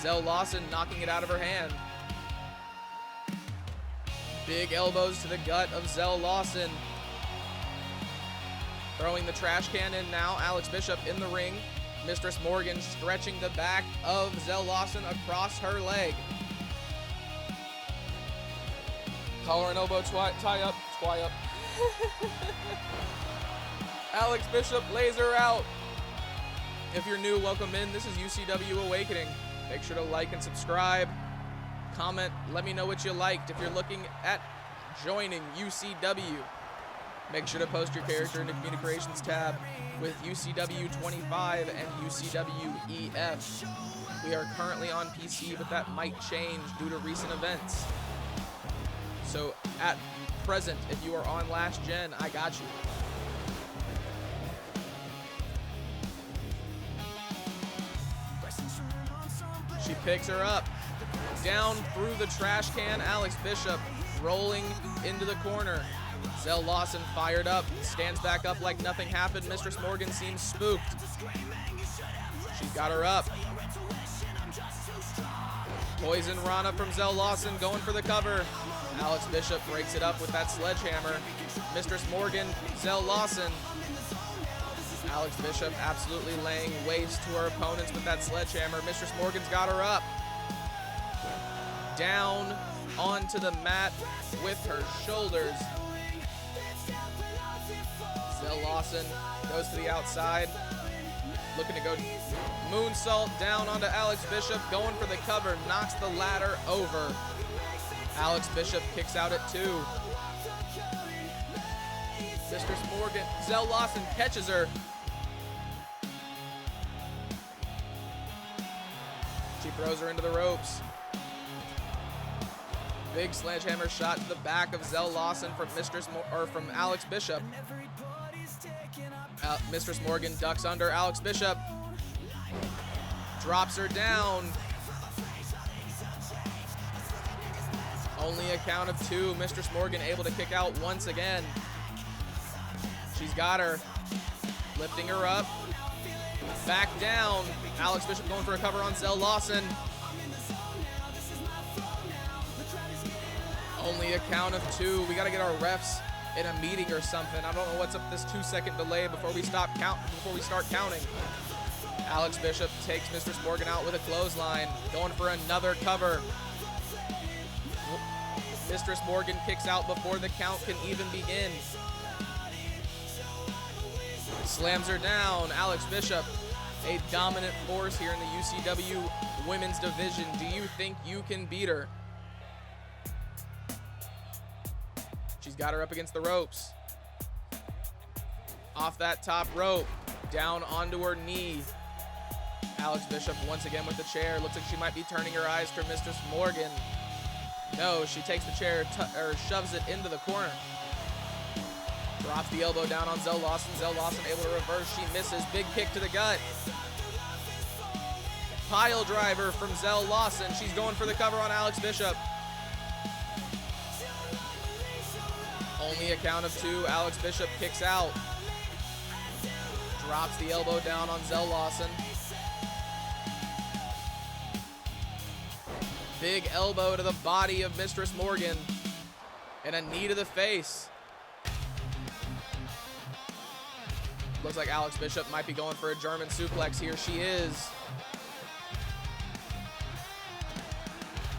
Zell Lawson knocking it out of her hand. Big elbows to the gut of Zell Lawson. Throwing the trash can in now. Alex Bishop in the ring. Mistress Morgan stretching the back of Zell Lawson across her leg. Collar and elbow tie up. Alex Bishop lays her out. If you're new, welcome in. This is UCW Awakening. Make sure to like and subscribe. Comment, let me know what you liked. If you're looking at joining UCW, make sure to post your character in the communications tab with UCW 25 and UCW EF. We are currently on PC, but that might change due to recent events. So at present, if you are on last gen, I got you. She picks her up. Down through the trash can, Alex Bishop rolling into the corner. Zell Lawson fired up, stands back up like nothing happened. Mistress Morgan seems spooked. She's got her up. Poison Rana from Zell Lawson going for the cover. Alex Bishop breaks it up with that sledgehammer. Mistress Morgan, Zell Lawson. Alex Bishop absolutely laying waste to her opponents with that sledgehammer. Mistress Morgan's got her up. Down onto the mat with her shoulders. Zell Lawson goes to the outside. Looking to go moonsault down onto Alex Bishop. Going for the cover. Knocks the ladder over. Alex Bishop kicks out at 2. Mistress Morgan. Zell Lawson catches her. She throws her into the ropes. Big sledgehammer shot to the back of Zell Lawson from from Alex Bishop. Mistress Morgan ducks under Alex Bishop. Drops her down. Only a count of 2. Mistress Morgan able to kick out once again. She's got her. Lifting her up. Back down. Alex Bishop going for a cover on Zell Lawson. Only a count of 2. We got to get our refs in a meeting or something. I don't know what's up with this 2-second delay before we start counting. Alex Bishop takes Mistress Morgan out with a clothesline. Going for another cover. Mistress Morgan kicks out before the count can even begin. Slams her down. Alex Bishop, a dominant force here in the UCW women's division. Do you think you can beat her? She's got her up against the ropes. Off that top rope, down onto her knee. Alex Bishop once again with the chair. Looks like she might be turning her eyes to Mistress Morgan. No, she takes the chair, shoves it into the corner. Drops the elbow down on Zell Lawson. Zell Lawson able to reverse. She misses. Big kick to the gut. Pile driver from Zell Lawson. She's going for the cover on Alex Bishop. Only a count of 2. Alex Bishop kicks out. Drops the elbow down on Zell Lawson. Big elbow to the body of Mistress Morgan. And a knee to the face. Looks like Alex Bishop might be going for a German suplex here. She is.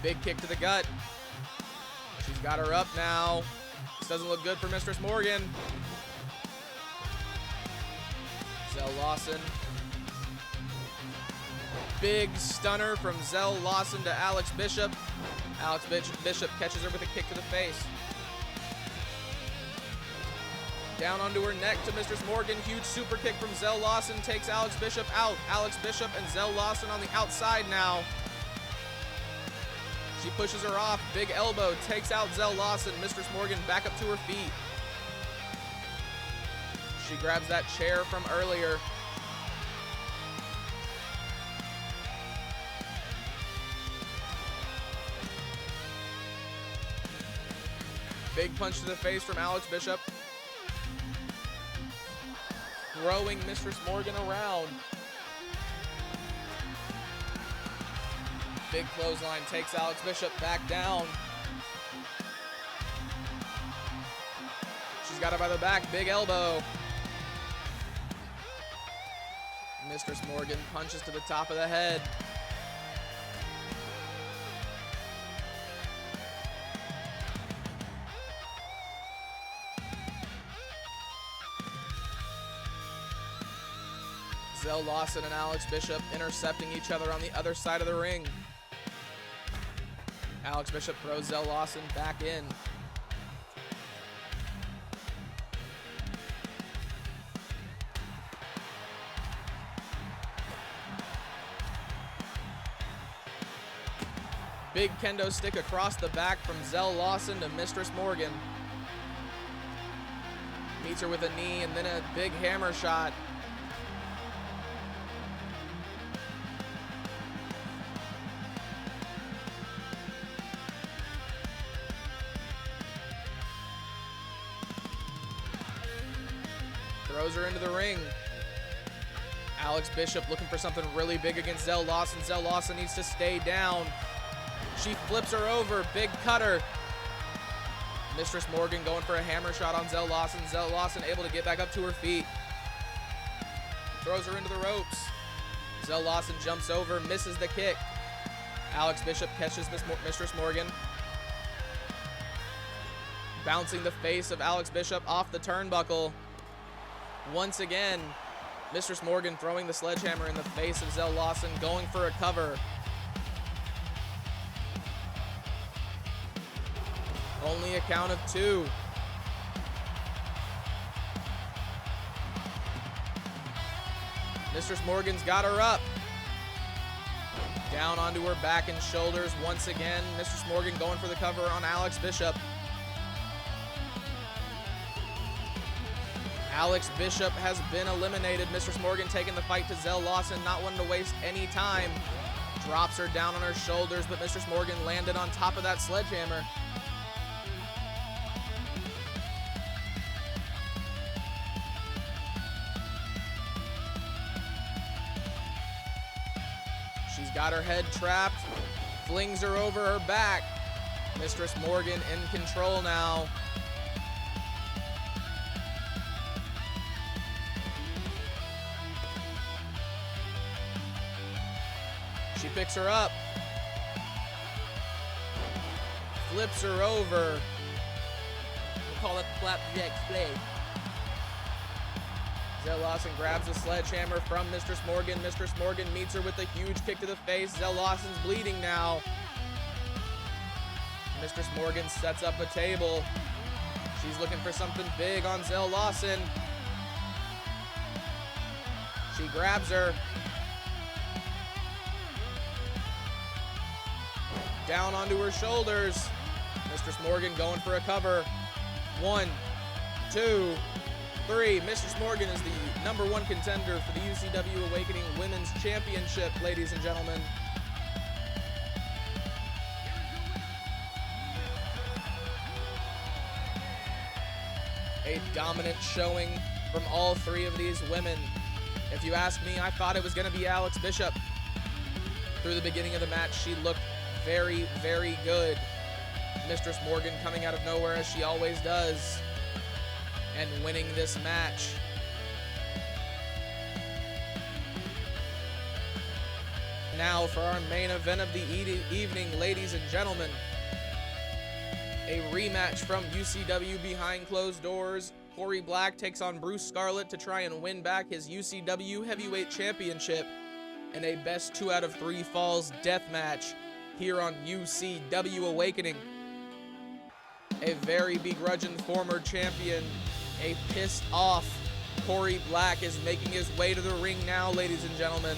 Big kick to the gut. She's got her up now. This doesn't look good for Mistress Morgan. Zell Lawson. Big stunner from Zell Lawson to Alex Bishop. Alex Bishop catches her with a kick to the face. Down onto her neck to Mistress Morgan. Huge super kick from Zell Lawson takes Alex Bishop out. Alex Bishop and Zell Lawson on the outside now. She pushes her off. Big elbow takes out Zell Lawson. Mistress Morgan back up to her feet. She grabs that chair from earlier. Big punch to the face from Alex Bishop. Throwing Mistress Morgan around. Big clothesline takes Alex Bishop back down. She's got her by the back. Big elbow. Mistress Morgan punches to the top of the head. Zell Lawson and Alex Bishop intercepting each other on the other side of the ring. Alex Bishop throws Zell Lawson back in. Big kendo stick across the back from Zell Lawson to Mistress Morgan. Meets her with a knee and then a big hammer shot. Throws her into the ring. Alex Bishop looking for something really big against Zell Lawson. Zell Lawson needs to stay down. She flips her over. Big cutter. Mistress Morgan going for a hammer shot on Zell Lawson. Zell Lawson able to get back up to her feet. Throws her into the ropes. Zell Lawson jumps over, misses the kick. Alex Bishop catches Mistress Morgan. Bouncing the face of Alex Bishop off the turnbuckle. Once again, Mistress Morgan throwing the sledgehammer in the face of Zell Lawson, going for a cover. Only a count of 2. Mistress Morgan's got her up. Down onto her back and shoulders once again. Mistress Morgan going for the cover on Alex Bishop. Alex Bishop has been eliminated. Mistress Morgan taking the fight to Zell Lawson, not wanting to waste any time. Drops her down on her shoulders, but Mistress Morgan landed on top of that sledgehammer. She's got her head trapped, flings her over her back. Mistress Morgan in control now. She picks her up, flips her over. We'll call it the flapjack spray. Zell Lawson grabs a sledgehammer from Mistress Morgan. Mistress Morgan meets her with a huge kick to the face. Zell Lawson's bleeding now. Mistress Morgan sets up a table. She's looking for something big on Zell Lawson. She grabs her. Down onto her shoulders. Mistress Morgan going for a cover. 1, 2, 3. Mistress Morgan is the #1 contender for the UCW Awakening Women's Championship, ladies and gentlemen. A dominant showing from all 3 of these women. If you ask me, I thought it was going to be Alex Bishop. Through the beginning of the match, she looked very, very good. Mistress Morgan coming out of nowhere as she always does and winning this match. Now for our main event of the evening, ladies and gentlemen. A rematch from UCW behind closed doors. Corey Black takes on Bruce Scarlet to try and win back his UCW Heavyweight Championship in a best 2 out of 3 falls death match here on UCW Awakening. A very begrudging former champion, a pissed off Corey Black is making his way to the ring now, ladies and gentlemen.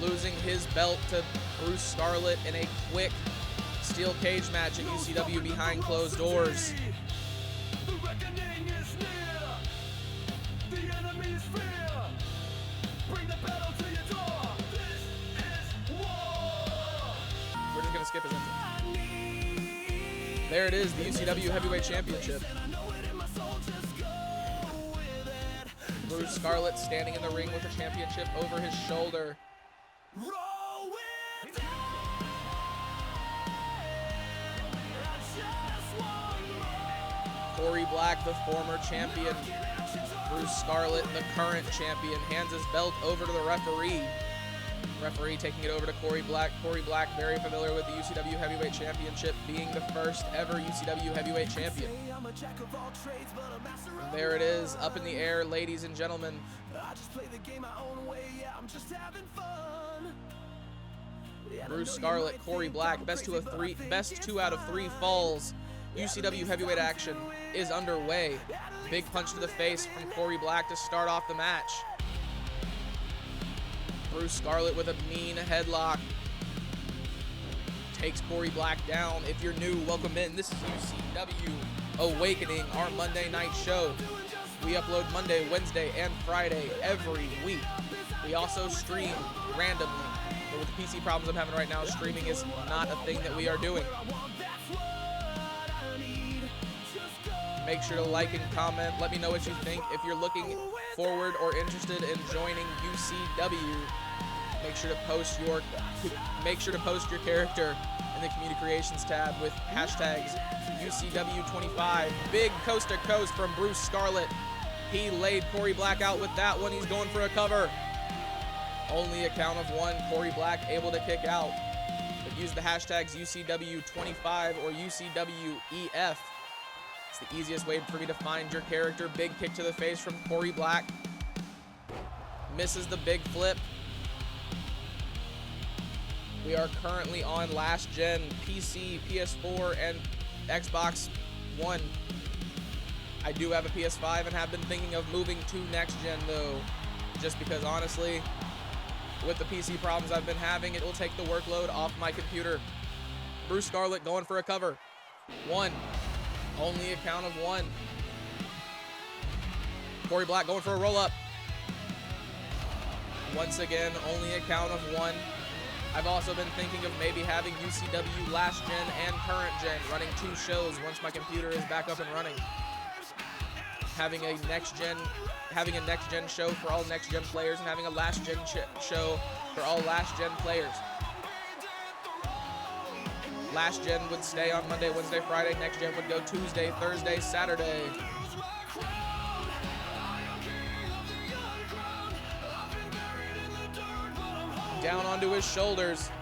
Losing his belt to Bruce Scarlet in a quick steel cage match at UCW behind closed doors. The reckoning is near. The enemy is fear. Bring the battle to your door. This is war. We're just gonna skip his intro. There it is, the UCW Heavyweight Championship. Bruce Scarlet standing in the ring with the championship over his shoulder. Roll with it. Corey Black, the former champion. Bruce Scarlet, the current champion, hands his belt over to the referee. Referee taking it over to Corey Black. Corey Black, very familiar with the UCW Heavyweight Championship, being the first ever UCW Heavyweight Champion. And there it is, up in the air, ladies and gentlemen. I just play the game my own way, yeah, I'm just having fun. Bruce Scarlet, Corey Black, best 2 out of 3 falls. UCW heavyweight action is underway. Big punch to the face from Corey Black to start off the match. Bruce Scarlet with a mean headlock takes Corey Black down. If you're new, welcome in. This is UCW Awakening, our Monday night show. We upload Monday, Wednesday, and Friday every week. We also stream randomly. But with the PC problems I'm having right now, streaming is not a thing that we are doing. Make sure to like and comment. Let me know what you think. If you're looking forward or interested in joining UCW, make sure to post your character in the community creations tab with hashtags UCW25. Big coast to coast from Bruce Scarlet. He laid Corey Black out with that one. He's going for a cover. Only a count of 1. Corey Black able to kick out. But use the hashtags UCW25 or UCWEF. It's the easiest way for me to find your character. Big kick to the face from Corey Black. Misses the big flip. We are currently on last gen PC, PS4, and Xbox One. I do have a PS5 and have been thinking of moving to next gen though, just because honestly, with the PC problems I've been having, it will take the workload off my computer. Bruce Scarlet going for a cover. 1. Only a count of 1. Corey Black going for a roll-up. Once again, only a count of 1. I've also been thinking of maybe having UCW last gen and current gen, running 2 shows once my computer is back up and running. Having a next gen show for all next gen players and having a last gen show for all last gen players. Last gen would stay on Monday, Wednesday, Friday. Next gen would go Tuesday, Thursday, Saturday. Down onto his shoulders.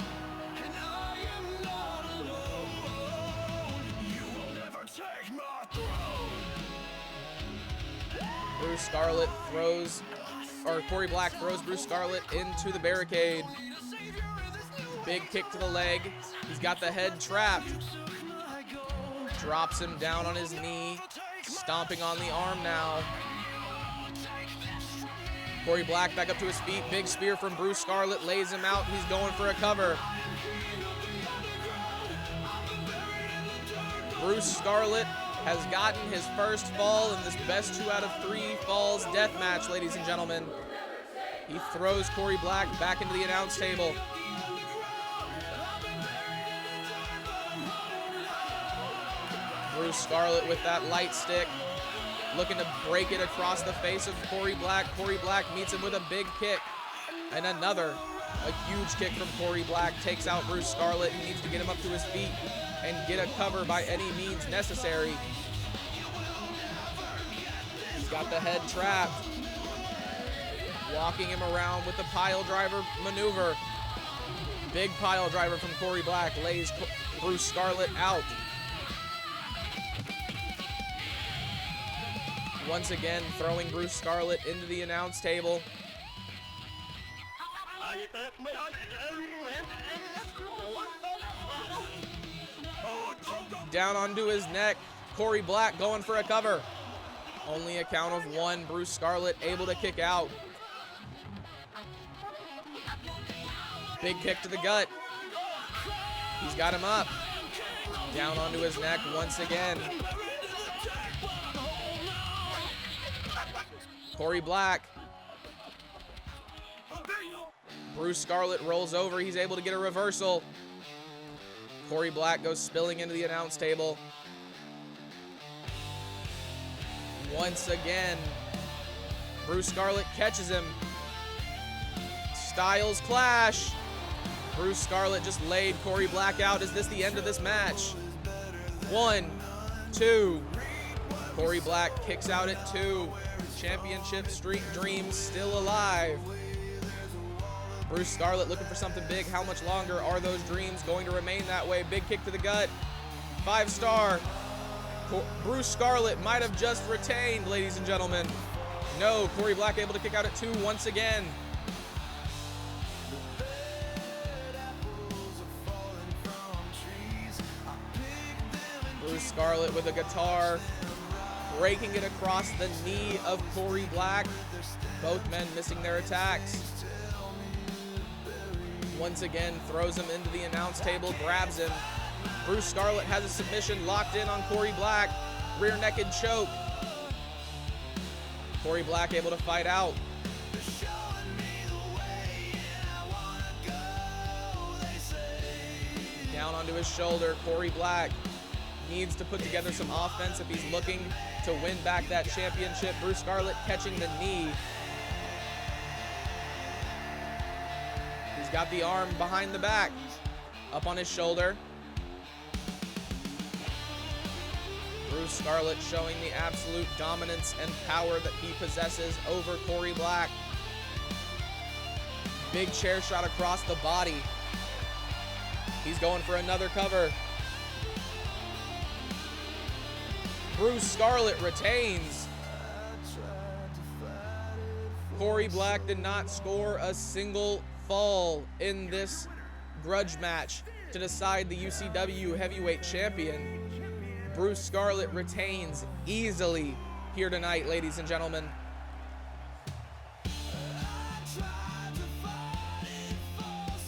Bruce Scarlet throws, or Corey Black throws Bruce Scarlet into the barricade. Big kick to the leg. He's got the head trapped. Drops him down on his knee. Stomping on the arm now. Corey Black back up to his feet. Big spear from Bruce Scarlet. Lays him out. He's going for a cover. Bruce Scarlet has gotten his first fall in this best 2 out of 3 falls death match, ladies and gentlemen. He throws Corey Black back into the announce table. Bruce Scarlet with that light stick, looking to break it across the face of Corey Black. Corey Black meets him with a big kick and another A huge kick from Corey Black takes out Bruce Scarlet. He needs to get him up to his feet and get a cover by any means necessary. He's got the head trapped. Walking him around with the pile driver maneuver. Big pile driver from Corey Black lays Bruce Scarlet out. Once again, throwing Bruce Scarlet into the announce table. Down onto his neck. Corey Black going for a cover. Only a count of one. Bruce Scarlet able to kick out. Big kick to the gut. He's got him up. Down onto his neck once again. Corey Black. Bruce Scarlet rolls over. He's able to get a reversal. Corey Black goes spilling into the announce table. Once again, Bruce Scarlet catches him. Styles clash. Bruce Scarlet just laid Corey Black out. Is this the end of this match? 1, 2. Corey Black kicks out at 2. Championship streak dreams still alive. Bruce Scarlet looking for something big. How much longer are those dreams going to remain that way? Big kick to the gut. 5-star. Bruce Scarlet might have just retained, ladies and gentlemen. No, Corey Black able to kick out at 2 once again. Bruce Scarlet with a guitar, breaking it across the knee of Corey Black. Both men missing their attacks. Once again, throws him into the announce table, grabs him. Bruce Scarlet has a submission locked in on Corey Black. Rear naked choke. Corey Black able to fight out. Down onto his shoulder, Corey Black needs to put together some offense if he's looking to win back that championship. Bruce Scarlet catching the knee. He's got the arm behind the back, up on his shoulder. Bruce Scarlet showing the absolute dominance and power that he possesses over Corey Black. Big chair shot across the body. He's going for another cover. Bruce Scarlet retains. Corey Black did not score a single fall in this grudge match to decide the UCW heavyweight champion. Bruce Scarlet retains easily here tonight, ladies and gentlemen.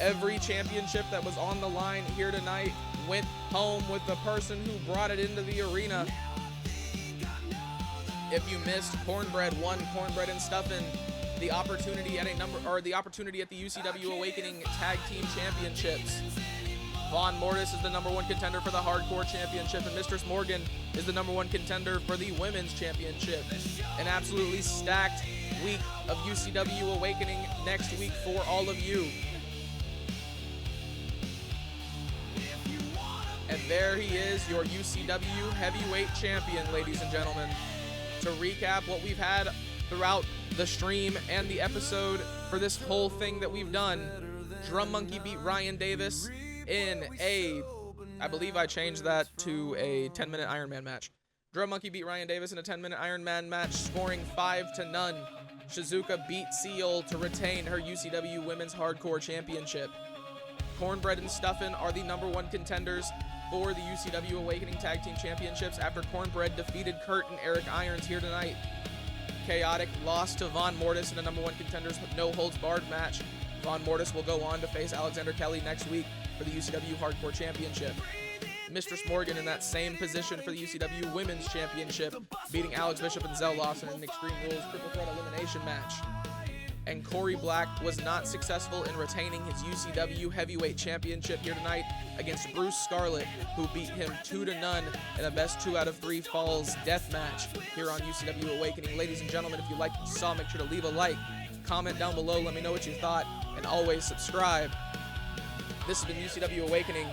Every championship that was on the line here tonight went home with the person who brought it into the arena. If you missed, Cornbread won Cornbread and Stuffin' the opportunity at the opportunity at the UCW Awakening Tag Team Championships. Von Mortis is the #1 contender for the Hardcore Championship, and Mistress Morgan is the #1 contender for the Women's Championship. An absolutely stacked week of UCW Awakening next week for all of you. And there he is, your UCW Heavyweight Champion, ladies and gentlemen. To recap what we've had throughout the stream and the episode for this whole thing that we've done, Drum Monkey beat Ryan Davis in I believe I changed that to a 10-minute Iron Man match. Drum Monkey beat Ryan Davis in a 10-minute Iron Man match, scoring 5-0. Shizuka beat Seal to retain her UCW Women's Hardcore Championship. Cornbread and Stuffin' are the #1 contenders for the UCW Awakening Tag Team Championships after Cornbread defeated Kurt and Eric Irons here tonight. Chaotic lost to Von Mortis in the #1 contenders no holds barred match. Von Mortis will go on to face Alexander Kelly next week for the UCW Hardcore Championship. Mistress Morgan in that same position for the UCW Women's Championship, beating Alex Bishop and Zell Lawson in an Extreme Rules Triple Threat Elimination match. And Corey Black was not successful in retaining his UCW Heavyweight Championship here tonight against Bruce Scarlet, who beat him 2-0 in a best 2 out of 3 falls death match here on UCW Awakening. Ladies and gentlemen, if you liked what you saw, make sure to leave a like, comment down below. Let me know what you thought, and always subscribe. This has been UCW Awakening.